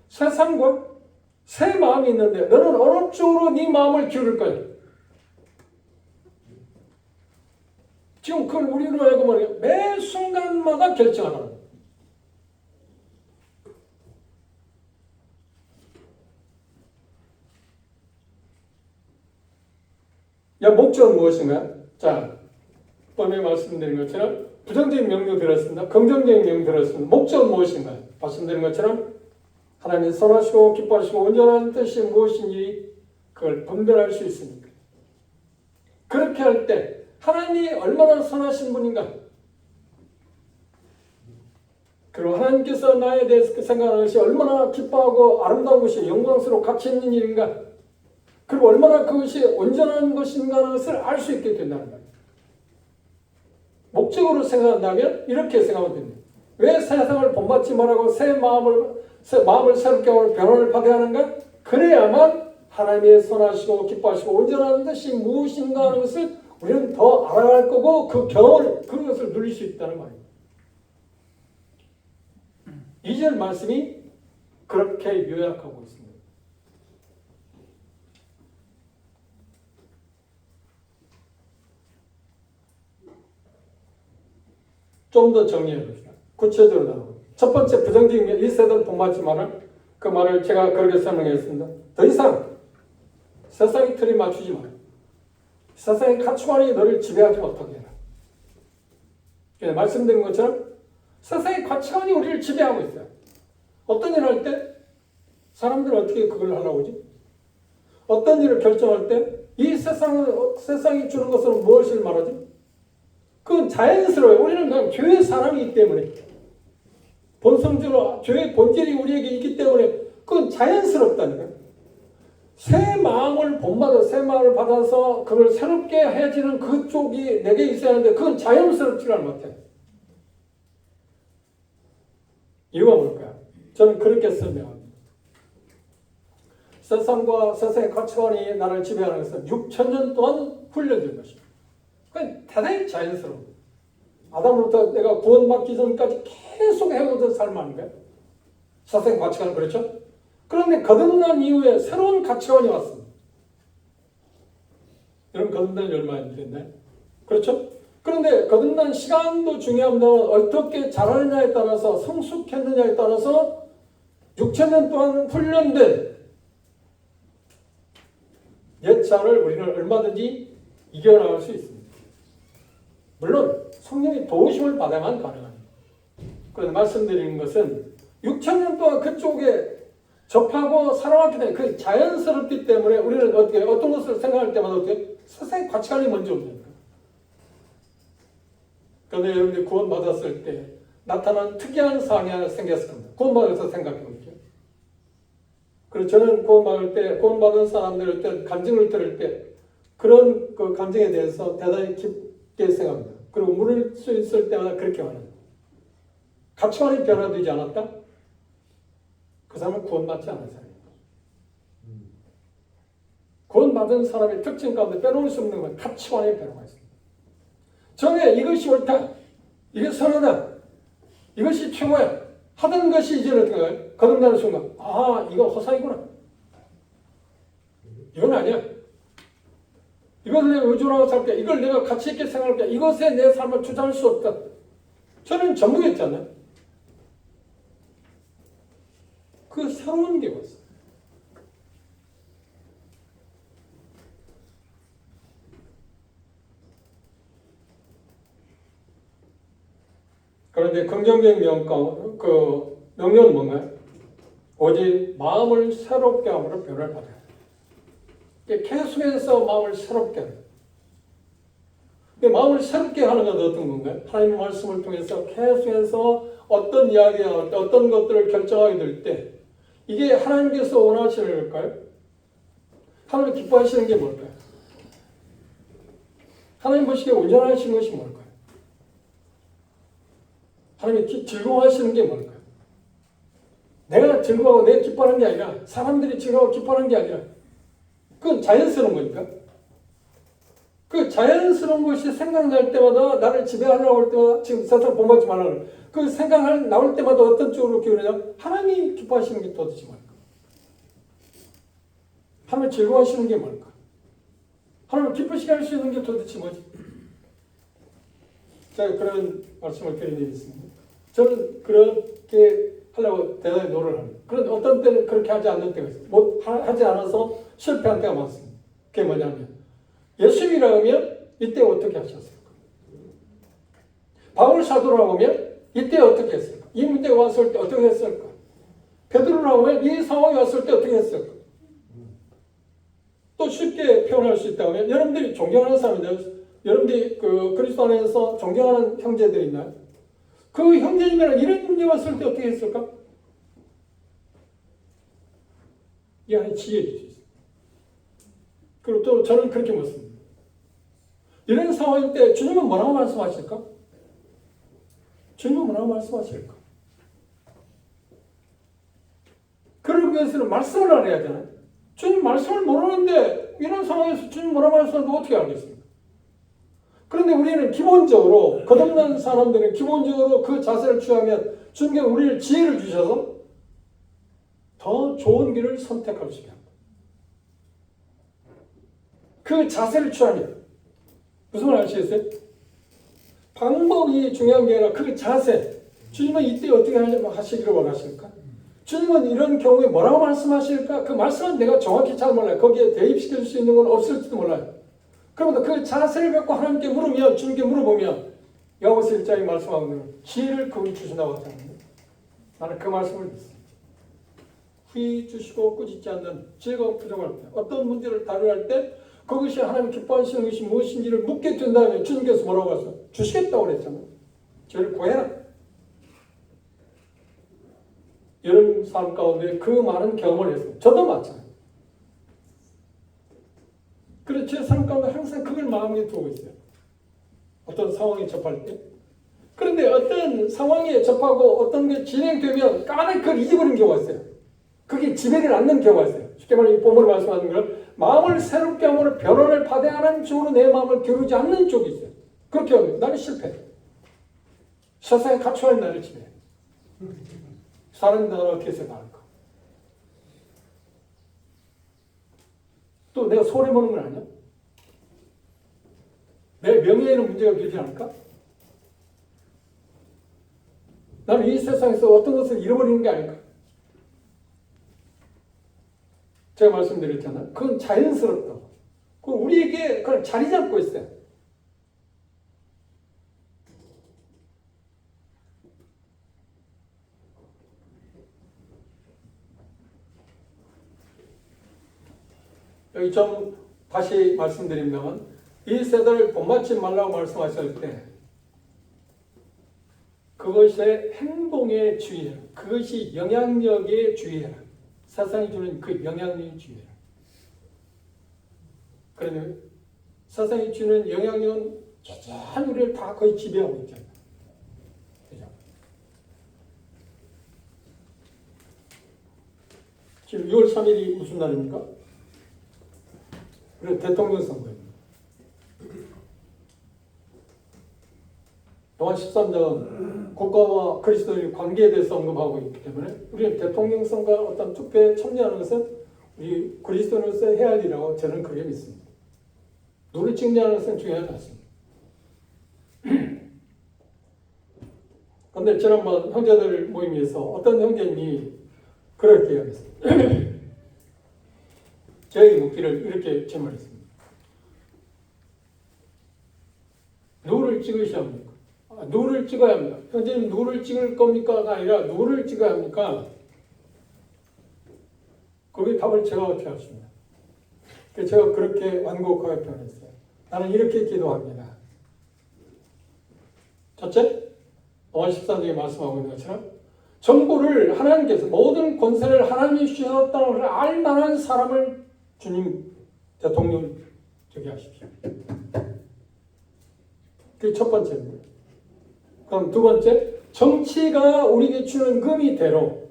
세상과 새 마음이 있는데 너는 어느 쪽으로 네 마음을 기울일까요? 지금 그걸 우리로 하여금 매 순간마다 결정하는 거예요. 목적은 무엇인가? 자, 번에 말씀드린 것처럼 부정적인 명령 들었습니다. 긍정적인 명령 들었습니다. 목적은 무엇인가? 말씀드린 것처럼 하나님 선하시고 기뻐하시고 온전한 뜻이 무엇인지 그걸 분별할 수 있습니까? 그렇게 할 때 하나님이 얼마나 선하신 분인가? 그리고 하나님께서 나에 대해서 생각하는 것이 얼마나 기뻐하고 아름다운 것이 영광스럽고 가치 있는 일인가? 그리고 얼마나 그것이 온전한 것인가 하는 것을 알 수 있게 된다는 거예요. 목적으로 생각한다면 이렇게 생각하면 됩니다. 왜 세상을 본받지 말라고 마음을 새롭게 하고 변화를 받아야 하는가? 그래야만 하나님의 선하시고 기뻐하시고 온전한 뜻이 무엇인가 하는 것을 우리는 더 알아갈 거고 그 경험을 그것을 누릴 수 있다는 말입니다. 2절 말씀이 그렇게 요약하고 있습니다. 좀 더 정리해 봅시다. 구체적으로 나오고 첫 번째 부정적인 게 이 세대를 본받지 마라. 그 말을 제가 그렇게 설명했습니다. 더 이상 세상의 틀에 맞추지 마라. 세상의 가치관이 너를 지배하지 못하게 해라. 말씀드린 것처럼 세상의 가치관이 우리를 지배하고 있어요. 어떤 일을 할 때 사람들은 어떻게 그걸 하려고 하지? 어떤 일을 결정할 때 이 세상이 주는 것은 무엇을 말하지? 그건 자연스러워요. 우리는 그냥 죄의 사람이기 때문에 본성적으로 죄의 본질이 우리에게 있기 때문에 그건 자연스럽다니까요. 새 마음을 본받아 새 마음을 받아서 그걸 새롭게 해지는 그쪽이 내게 있어야 하는데 그건 자연스럽지가 못해요. 이유가 뭘까요? 저는 그렇게 설명합니다. 세상과 세상의 가치관이 나를 지배하는 것은 6,000년 동안 훈련된 것입니다. 그건 대단히 자연스러워. 아담으로부터 내가 구원받기 전까지 계속 해오던 삶 아닌가요? 세상의 가치관은 그렇죠? 그런데 거듭난 이후에 새로운 가치관이 왔습니다. 여러분 거듭난 지 얼마 안 됐나요? 그렇죠? 그런데 거듭난 시간도 중요합니다. 어떻게 자라느냐에 따라서 성숙했느냐에 따라서 6,000년 동안 훈련된 옛자를 우리는 얼마든지 이겨나갈 수 있습니다. 물론 성령의 도우심을 받아야만 가능합니다. 그런데 말씀드리는 것은 6,000년 동안 그쪽에 접하고 살아왔기 때문에 그 자연스럽기 때문에 우리는 어떤 것을 생각할 때마다 어떻게 세상의 가치관이 먼저 옵니다. 그런데 여러분들이 구원받았을 때 나타난 특이한 사항이 하나 생겼을 겁니다. 구원받아서 생각해 볼게요. 그리고 저는 구원받은 사람들을 때 간증을 들을 때 그런 그 감정에 대해서 대단히 깊게 생각합니다. 그리고 물을 수 있을 때마다 그렇게 말합니다. 가치관이 변화되지 않았다? 그 사람은 구원받지 않은 사람입니다. 구원받은 사람의 특징 가운데 빼놓을 수 없는 건 가치관의 변화가 있습니다. 전에 이것이 옳다, 이게 선하다, 이것이 최고야 하던 것이 이제는 어떻게 가요? 거듭나는 순간 이거 허상이구나, 이건 아니야, 이것을 내가 의존하고 살게, 이걸 내가 가치 있게 생각할게, 이것에 내 삶을 투자할 수 없다. 저는 전무했잖아요. 그 새로운 게 왔어요. 그런데 긍정적인 명령은 뭔가요? 오직 마음을 새롭게 함으로 변화를 받아요. 계속해서 마음을 새롭게 하는. 마음을 새롭게 하는 건 어떤 건가요? 하나님의 말씀을 통해서 계속해서 어떤 이야기가 나올 때, 어떤 것들을 결정하게 될 때, 이게 하나님께서 원하시는 걸까요? 하나님 기뻐하시는 게 뭘까요? 하나님 보시기에 온전하신 것이 뭘까요? 하나님이 즐거워하시는 게 뭘까요? 내가 즐거워하고 내가 기뻐하는 게 아니라 사람들이 즐거워하고 기뻐하는 게 아니라 그건 자연스러운 거니까. 그 자연스러운 것이 생각날 때마다 나를 지배하려고 할 때마다 지금 세상 본받지 말라고 그 생각 나올 때마다 어떤 쪽으로 기울느냐? 하나님이 기뻐하시는 게 도대체 뭘까? 하나님 즐거워하시는 게 뭘까? 하나님 기쁘시게 할 수 있는 게 도대체 뭐지? 제가 그런 말씀을 드린 적이 있습니다. 저는 그렇게 하려고 대단히 노력을 합니다. 그런데 어떤 때는 그렇게 하지 않는 때가 있어요. 하지 않아서 실패한 때가 많습니다. 그게 뭐냐면 예수님이라고 하면 이때 어떻게 하셨을까? 바울 사도라고 하면 이때 어떻게 했을까? 이 문제가 왔을 때 어떻게 했을까? 베드로라고 하면 이 상황이 왔을 때 어떻게 했을까? 또 쉽게 표현할 수 있다고 하면 여러분들이 존경하는 사람인데요. 여러분들이 그 그리스도 안에서 존경하는 형제들이 있나요? 그 형제님이랑 이런 문제 왔을 때 어떻게 했을까? 이 안에 지혜를 줄 수 있어요. 그리고 또 저는 그렇게 묻습니다. 이런 상황일 때 주님은 뭐라고 말씀하실까? 주님은 뭐라고 말씀하실까? 그러기 위해서는 말씀을 알아야 되잖아요. 주님 말씀을 모르는데 이런 상황에서 주님 뭐라고 말씀하는데 어떻게 알겠습니까? 그런데 우리는 기본적으로 거듭난 사람들은 기본적으로 그 자세를 취하면 주님께서 우리를 지혜를 주셔서 더 좋은 길을 선택할 수 있게 합니다. 그 자세를 취하면 무슨 말 아시겠어요? 방법이 중요한 게 아니라 그 자세. 주님은 이때 어떻게 하시기를 원하실까? 주님은 이런 경우에 뭐라고 말씀하실까? 그 말씀은 내가 정확히 잘 몰라요. 거기에 대입시킬 수 있는 건 없을지도 몰라요. 그러면 그 자세를 갖고 하나님께 물으면, 주님께 물어보면 여호와서 1장에 말씀하고 있는 지혜를 그분이 주신다고 하잖아요. 나는 그 말씀을 믿습니다. 후히 주시고 꾸짖지 않는 지혜가 부족할 때, 어떤 문제를 다루할 때 그것이 하나님 기뻐하시는 것이 무엇인지를 묻게 된다면 주님께서 뭐라고 하세요? 주시겠다고 그랬잖아요. 저를 구해라. 여러분 삶 가운데 그 많은 경험을 했어요. 저도 마찬가지예요. 그래서 제 삶 가운데 항상 그걸 마음에 두고 있어요. 어떤 상황에 접할 때. 그런데 어떤 상황에 접하고 어떤 게 진행되면 까맣게 그걸 잊어버리는 경우가 있어요. 그게 지배를 않는 경우가 있어요. 쉽게 말하면 이 본문을 말씀하는 걸 마음을 새롭게 함으로 변화를 받아야 하는 쪽으로 내 마음을 기울이지 않는 쪽이 있어요. 그렇게 하면 나는 실패해. 세상에 갇혀있는 나를 지배해. 사람들은 어떻게 생각할까? 또 내가 손해보는 건 아니야? 내 명예에는 문제가 되지 않을까? 나는 이 세상에서 어떤 것을 잃어버리는 게 아닐까? 제가 말씀드렸잖아요. 그건 자연스럽다고. 우리에게 그걸 자리 잡고 있어요. 여기 좀 다시 말씀드리면 이 세대를 본받지 말라고 말씀하실 때 그것의 행동의 주의해라. 그것이 영향력의 주의해라. 세상이 주는 그 영향력의 주의해라. 그러면 세상이 주는 영향력은 여전히 우리를 다 거의 지배하고 있잖아요. 그죠? 지금 6월 3일이 무슨 날입니까? 그리고 대통령 선거입니다. 요한 13장은 국가와 그리스도의 관계에 대해서 언급하고 있기 때문에 우리는 대통령 선거와 어떤 투표에 참여하는 것은 우리 그리스도인으로서 해야 할 일이라고 저는 그렇게 믿습니다. 누를 찍냐는 것은 중요하지 않습니다. 그런데 지난번 형제들 모임에서 어떤 형제님이 그렇게 이야기했습니다. 저에게 묻기를 이렇게 질문했습니다. 누구를 찍으셔야 합니까? 누구를 찍어야 합니까? 형제님 누구를 찍을 겁니까가 아니라 누구를 찍어야 합니까? 거기에 답을 제가 어떻게 하십니까? 제가 그렇게 완곡하게 표현했어요. 나는 이렇게 기도합니다. 첫째, 13장에 말씀하고 있는 것처럼 정보를 하나님께서 모든 권세를 하나님이 주셨다는 것을 알만한 사람을 주님 대통령 되게 하십시오. 그게 첫 번째입니다. 그럼 두 번째, 정치가 우리에게 주는 금이대로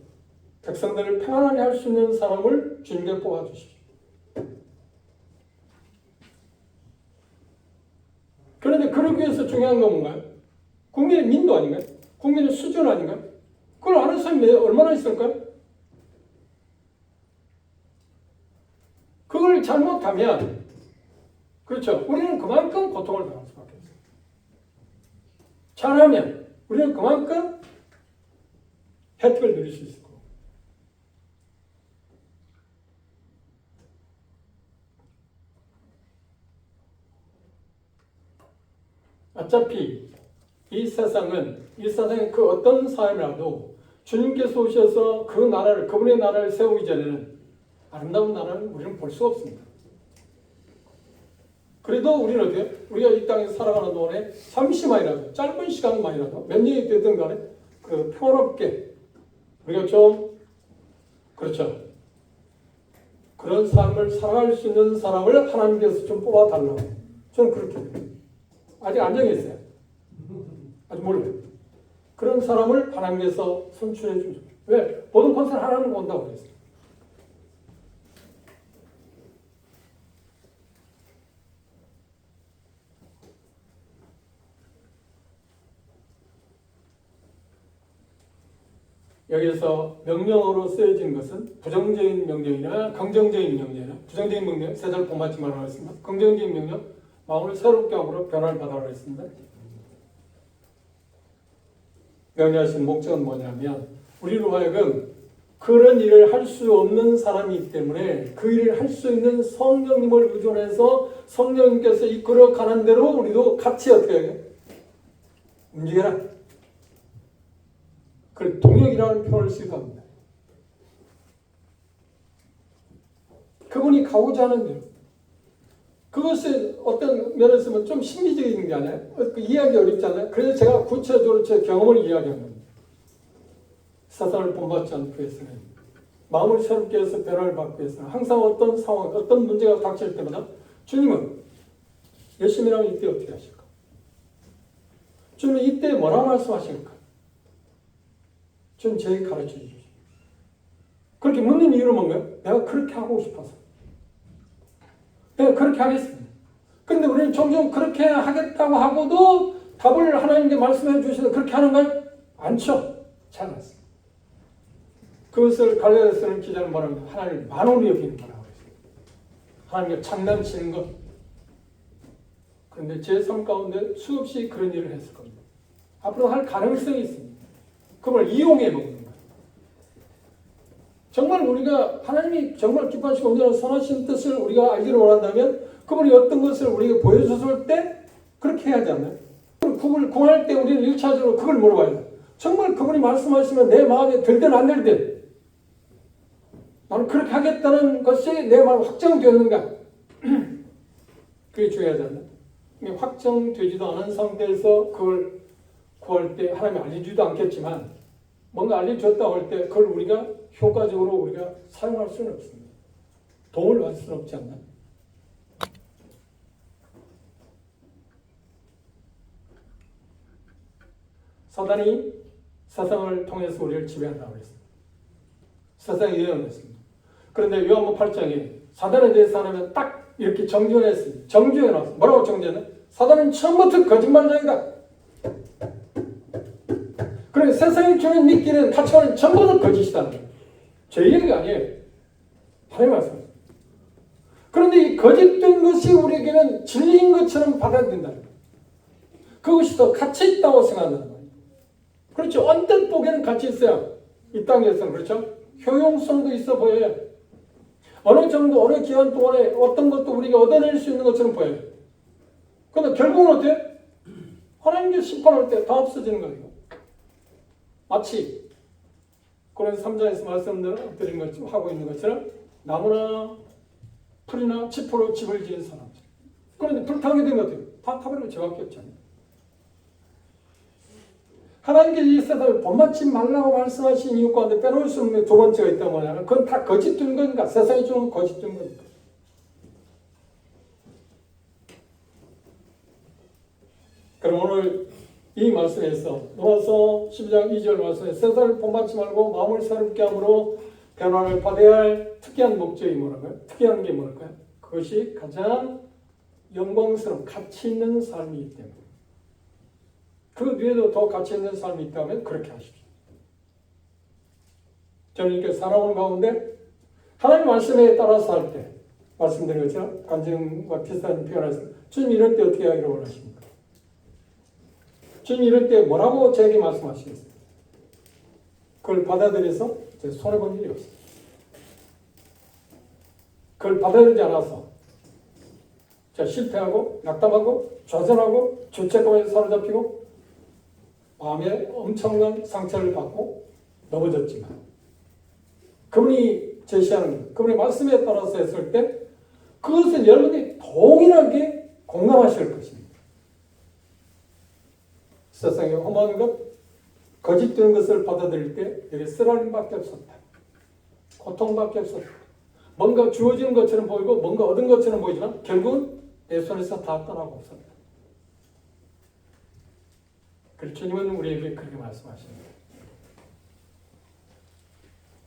백성들을 평안하게 할 수 있는 사람을 주님께 뽑아주십시오. 그런데 그러기 위해서 중요한 건 뭔가요? 국민의 민도 아닌가요? 국민의 수준 아닌가요? 그걸 아는 사람이 얼마나 있을까요? 그걸 잘못하면, 그렇죠, 우리는 그만큼 고통을 당할 수밖에 없어요. 잘하면 우리는 그만큼 혜택을 누릴 수 있을 거고. 어차피 이 세상의 그 어떤 사람이라도 주님께서 오셔서 그 나라를, 그분의 나라를 세우기 전에는 아름다운 나라를 우리는 볼 수 없습니다. 그래도 우리는 어때요? 우리가 이 땅에서 살아가는 동안에 잠시만이라도, 짧은 시간만이라도, 몇 년이 되든 간에 그 평화롭게 우리가 좀, 그렇죠, 그런 삶을 살아갈 수 있는 사람을 하나님께서 좀 뽑아달라고 저는 그렇게 해요. 아직 안 정했어요. 아직 몰라요. 그런 사람을 하나님께서 선출해 주죠. 왜? 모든 권세를 하나님 온다고 그랬어요. 여기서 명령어로 쓰여진 것은 부정적인 명령이나 긍정적인 명령이나, 부정적인 명령, 세상 본받지 말라고 했습니다. 긍정적인 명령, 마음을 새롭게 하고 변화를 받아라고 했습니다. 명령하신 목적은 뭐냐면, 우리로 하여금 그런 일을 할 수 없는 사람이기 때문에 그 일을 할 수 있는 성령님을 의존해서 성령님께서 이끌어 가는 대로 우리도 같이 어떻게 해요? 움직여라. 그걸 동역이라는 표현을 쓰기도 합니다. 그분이 가고자 하는 대로. 그것은 어떤 면에서 보면 좀 심리적인 게 아니에요. 이해하기 어렵잖아요. 그래서 제가 구체적으로 제 경험을 이야기하는 겁니다. 사단을 본받지 않기 위해서는, 마음을 새롭게 해서 변화를 받기 위해서는 항상 어떤 상황, 어떤 문제가 닥칠 때마다 주님은 열심히 하면 이때 어떻게 하실까? 주님은 이때 뭐라 말씀하실까? 좀 제게 가르쳐 주십시오. 그렇게 묻는 이유는 뭔가요? 내가 그렇게 하고 싶어서. 내가 그렇게 하겠습니다. 그런데 우리는 종종 그렇게 하겠다고 하고도 답을 하나님께 말씀해 주셔서 그렇게 하는가요? 않죠. 잘 않습니다. 그것을 갈라디아서는 기자는 뭐라고 합니까? 하나님을 만원히 여기는 거라고 했습니다. 하나님과 장난치는 것. 그런데 제 삶 가운데 수없이 그런 일을 했을 겁니다. 앞으로 할 가능성이 있습니다. 그걸 이용해 먹는 거예요. 정말 우리가 하나님이 정말 기뻐하시고 온전한 선하신 뜻을 우리가 알기를 원한다면 그분이 어떤 것을 우리에게 보여줬을 때 그렇게 해야 하지 않나요? 그걸 구할 때 우리는 1차적으로 그걸 물어봐야 돼요. 정말 그분이 말씀하시면 내 마음에 들든 안 들든 나는 그렇게 하겠다는 것이 내 마음에 확정되었는가? 그게 중요하잖아요. 확정되지도 않은 상태에서 그걸 구할 때 하나님이 알려주지도 않겠지만 뭔가 알려줬다고 할 때 그걸 우리가 효과적으로 우리가 사용할 수는 없습니다. 도움을 받을 수는 없지 않나? 사단이 세상을 통해서 우리를 지배한다고 했습니다. 세상에 예언했습니다. 그런데 요한복음 8장에 사단에 대해서 하나님은 딱 이렇게 정죄했습니다. 정죄해 놨습니다. 뭐라고 정죄했나? 사단은 처음부터 거짓말장이다. 그러니까 세상이 주는 믿기는 가치관은 전부 다 거짓이다. 제 얘기가 아니에요. 하나님 말씀. 그런데 이 거짓된 것이 우리에게는 진리인 것처럼 받아들인다. 그것이 더 가치 있다고 생각한다는 거예요. 그렇죠. 언뜻 보기에는 가치 있어요. 이 땅에서는. 그렇죠. 효용성도 있어 보여요. 어느 정도, 어느 기간 동안에 어떤 것도 우리가 얻어낼 수 있는 것처럼 보여요. 그런데 결국은 어때요? 하나님께 심판할 때 다 없어지는 거예요. 마치 그런 3장에서 말씀드린 것처럼 하고 있는 것처럼 나무나 풀이나 지포로 집을 지은 사람들. 그런데 불타게 되면 어때요? 다 타버리고 저밖에 없잖아요. 하나님께서 이 세상을 본받지 말라고 말씀하신 이유 가운데 빼놓을 수 없는 두 번째가 있다고 뭐냐면 그건 다 거짓 된 거니까 세상이 주는 거짓 된 거니까. 그럼 오늘 이 말씀에서 로마서 12장 2절 말씀에 세상을 본받지 말고 마음을 새롭게 함으로 변화를 받아야 할 특이한 목적이 뭐라고요? 특이한 게 뭘까요? 그것이 가장 영광스러운 가치 있는 삶이기 때문에 그 뒤에도 더 가치 있는 삶이 있다면 그렇게 하십시오. 저는 이렇게 살아오는 가운데 하나님 말씀에 따라서 할 때 말씀드린 것처럼 간증과 비슷한 표현에서 주님 이럴 때 어떻게 하기를 원하십니까? 주님 이럴 때 뭐라고 저에게 말씀하시겠어요? 그걸 받아들여서 제 손해본 일이 없어요. 그걸 받아들이지 않아서 제가 실패하고 낙담하고 좌절하고 죄책감에 사로잡히고 마음에 엄청난 상처를 받고 넘어졌지만 그분이 제시하는 그분의 말씀에 따라서 했을 때 그것은 여러분이 동일하게 공감하실 것입니다. 세상에 험한 것, 거짓된 것을 받아들일 때 여기 쓰라림밖에 없었다. 고통밖에 없었다. 뭔가 주어지는 것처럼 보이고 뭔가 얻은 것처럼 보이지만 결국은 내 손에서 다 떠나고 없었다. 그래서 주님은 우리에게 그렇게 말씀하십니다.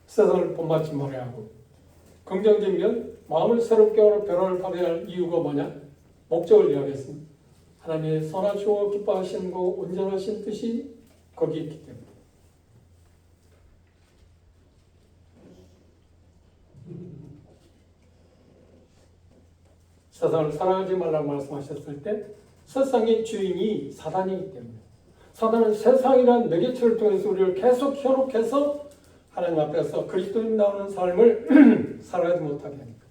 세상을 본받지 말아야 하고 긍정적인 면 마음을 새롭게 하고 변화를 받아야 할 이유가 뭐냐? 목적을 이야기했습니다. 하나님의 선하시고 기뻐하시는 거 온전하신 뜻이 거기에 있기 때문에 세상을 사랑하지 말라고 말씀하셨을 때 세상의 주인이 사단이기 때문에 사단은 세상이라는 매개체를 통해서 우리를 계속 현혹해서 하나님 앞에서 그리스도인 나오는 삶을 살아가지 못하게 합니다.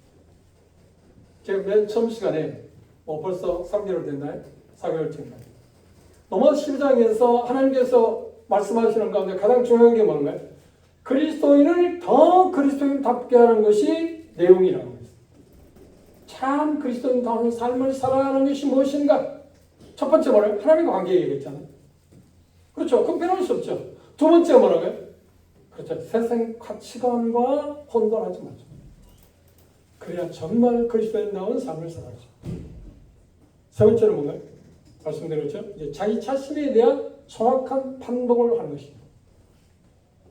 제가 맨 처음 시간에 벌써 3개월 됐나요? 4개월째인가요? 로마 12장에서 하나님께서 말씀하시는 가운데 가장 중요한 게 뭔가요? 그리스도인을 더 그리스도인답게 하는 것이 내용이라고 했어요. 참 그리스도인다운 삶을 살아가는 것이 무엇인가? 첫 번째 뭐라고요? 하나님과 관계 얘기했잖아요. 그렇죠. 그건 빼놓을 수 없죠. 두 번째 뭐라고요? 그렇죠. 세상 가치관과 혼돈하지 마죠. 그래야 정말 그리스도인다운 삶을 살아가죠. 세 번째는 뭔가요? 말씀드렸죠. 이제 자기 자신에 대한 정확한 판독을 하는 것입니다.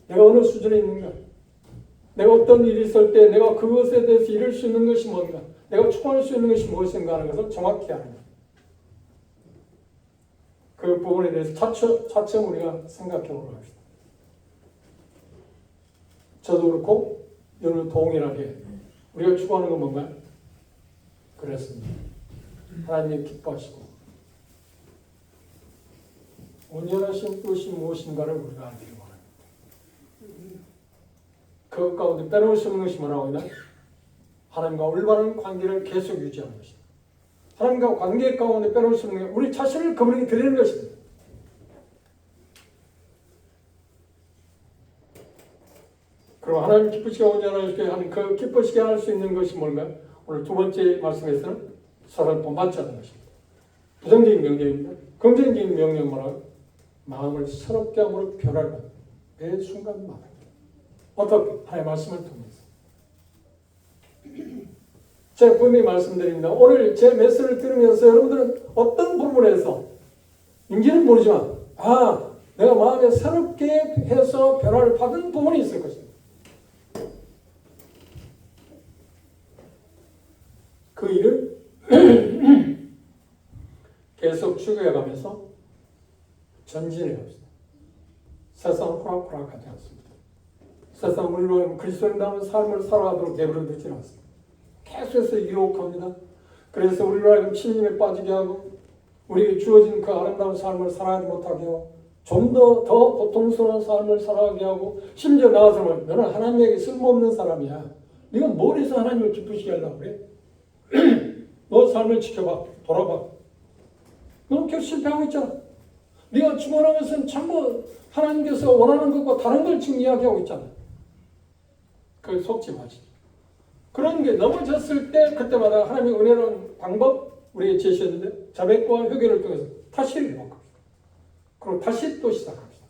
내가 어느 수준에 있는가? 내가 어떤 일이 있을 때 내가 그것에 대해서 이룰 수 있는 것이 뭔가? 내가 추구할 수 있는 것이 무엇인가 하는 것을 정확히 하는 것. 그 부분에 대해서 차츰 우리가 생각해 보도록 합시다. 저도 그렇고 여러분 동일하게 우리가 추구하는 건 뭔가요? 그렇습니다. 하나님 기뻐하시고 온전하신 뜻이 무엇인가를 우리가 알기를 원합니다. 그 가운데 빼놓을 수 없는 것이 뭐라고 하냐? 하나님과 올바른 관계를 계속 유지하는 것입니다. 하나님과 관계 가운데 빼놓을 수 없는 게 우리 자신을 그분에게 드리는 것입니다. 그리고 하나님 기쁘시게 온전하게 하는 그 기쁘시게 할 수 있는 것이 뭔가요? 오늘 두 번째 말씀에서는 사랑을 본받지 않는 것입니다. 부정적인 명령입니다. 긍정적인 명령 뭐라고요? 마음을 새롭게 함으로 변화를 받는 매 순간마다 어떻게? 하나님의 말씀을 통해서 제가 분명히 말씀드립니다. 오늘 제 메시지를 들으면서 여러분들은 어떤 부분에서 인지는 모르지만 내가 마음에 새롭게 해서 변화를 받은 부분이 있을 것입니다. 그 일을 계속 추구해가면서 전진해 갑시다. 세상은 호락호락하지 않습니다. 세상은 물론 그리스도인다운 삶을 살아가도록 내버려 두지 않습니다. 계속해서 유혹합니다. 그래서 우리를 하여금 침림에 빠지게 하고 우리에게 주어진 그 아름다운 삶을 살아가지 못하게 하고 좀 더 고통스러운 삶을 살아가게 하고 심지어 나아서는 너는 하나님에게 쓸모없는 사람이야. 네가 뭘 해서 하나님을 기쁘시게 하려고 그래? 너 삶을 지켜봐. 돌아봐. 너 계속 실패하고 있잖아. 네가 죽어나면서는 전부 하나님께서 원하는 것과 다른 걸 지금 이야기하고 있잖아. 그걸 속지 마시. 그런 게 넘어졌을 때 그때마다 하나님의 은혜로운 방법 우리에게 제시했는데 자백과 회개를 통해서 다시 회복합시다. 그리고 다시 또 시작합시다.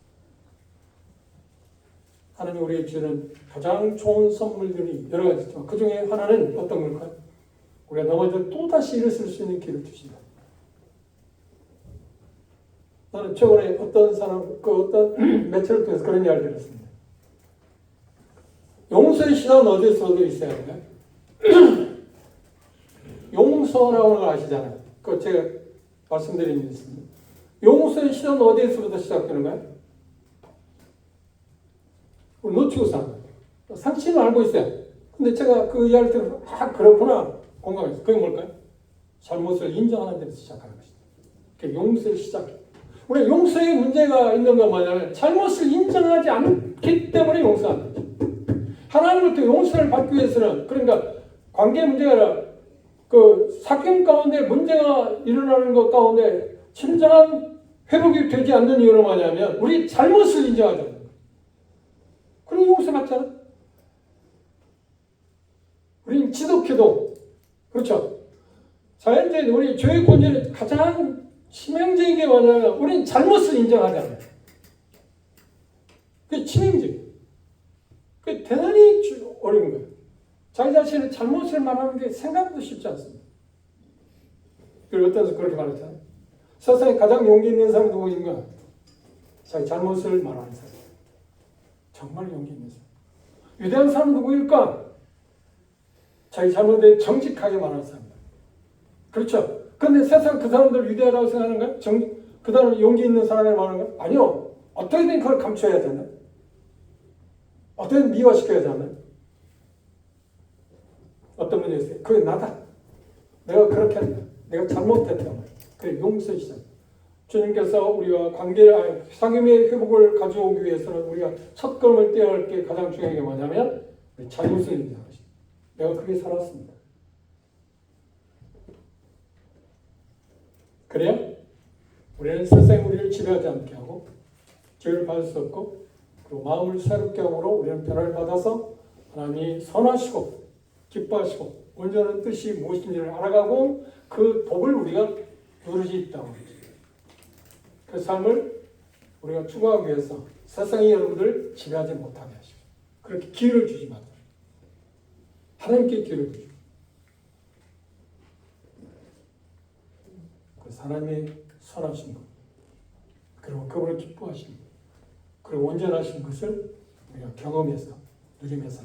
하나님 우리에게 주는 가장 좋은 선물들이 여러 가지 있지만 그 중에 하나는 어떤 걸까요? 우리가 넘어져 또다시 일어설 수 있는 길을 주신다. 나는 최근에 어떤 사람, 어떤 매체를 통해서 그런 이야기를 들었습니다. 용서의 신앙은 어디서 있어야 할까요? 용서라고 하는 걸 아시잖아요. 그거 제가 말씀드린 게 있습니다. 용서의 신앙은 어디에서부터 시작되는가요? 우리 놓치고 사는 거예요. 상식은 알고 있어요. 근데 제가 그 이야기를 들으면 그렇구나 공감했어요. 그게 뭘까요? 잘못을 인정하는 데서 시작하는 것이죠. 그게 용서의 시작이에요. 우리 용서에 문제가 있는 건 뭐냐면 잘못을 인정하지 않기 때문에 용서하는 거죠. 하나님으로부터 용서를 받기 위해서는 그러니까 관계 문제가 아니라 그 사귐 가운데 문제가 일어나는 것 가운데 진정한 회복이 되지 않는 이유는 뭐냐면 우리 잘못을 인정하지 않는 거예요. 그리고 용서받잖아. 우리는 지독해도 그렇죠. 자연적인 우리 죄의 본질의 가장 치명적인 게 뭐냐면 우리는 잘못을 인정하지 않아요. 그게 치명적이에요. 그게 대단히 어려운 거예요. 자기 자신의 잘못을 말하는 게 생각보다 쉽지 않습니다. 그리고 어떤 사람 그렇게 말했잖아요. 세상에 가장 용기 있는 사람이 누구인가? 자기 잘못을 말하는 사람. 정말 용기 있는 사람. 위대한 사람은 누구일까? 자기 잘못에 정직하게 말하는 사람. 그렇죠. 근데 세상 그 사람들 위대하다고 생각하는가요? 그 사람 용기 있는 사람을 말하는가요? 아니요. 어떻게든 그걸 감춰야 되나? 어떻게든 미화시켜야 되나? 어떤 분이 있어요. 그게 나다. 내가 그렇게 했다. 내가 잘못했다. 그게 용서의 시작. 주님께서 우리가 상임의 회복을 가져오기 위해서는 우리가 첫 걸음을 떼어야 할 게 가장 중요한 게 뭐냐면 잘못을 인정하는 것입니다. 내가 그게 살았습니다. 그래야 우리는 세상에 우리를 지배하지 않게 하고 죄를 받을 수 없고 그리고 마음을 새롭게 함으로 우리는 변화를 받아서 하나님이 선하시고 기뻐하시고 온전한 뜻이 무엇인지를 알아가고 그 복을 우리가 누리지 있다고 합니다. 그 삶을 우리가 추구하기 위해서 세상의 여러분들 지배하지 못하게 하시고 그렇게 기회를 주지 마세요. 하나님께 기회를 주시고 그 하나님의 선하신 것 그리고 그분을 기뻐하신 것 그리고 온전하신 것을 우리가 경험해서 누리면서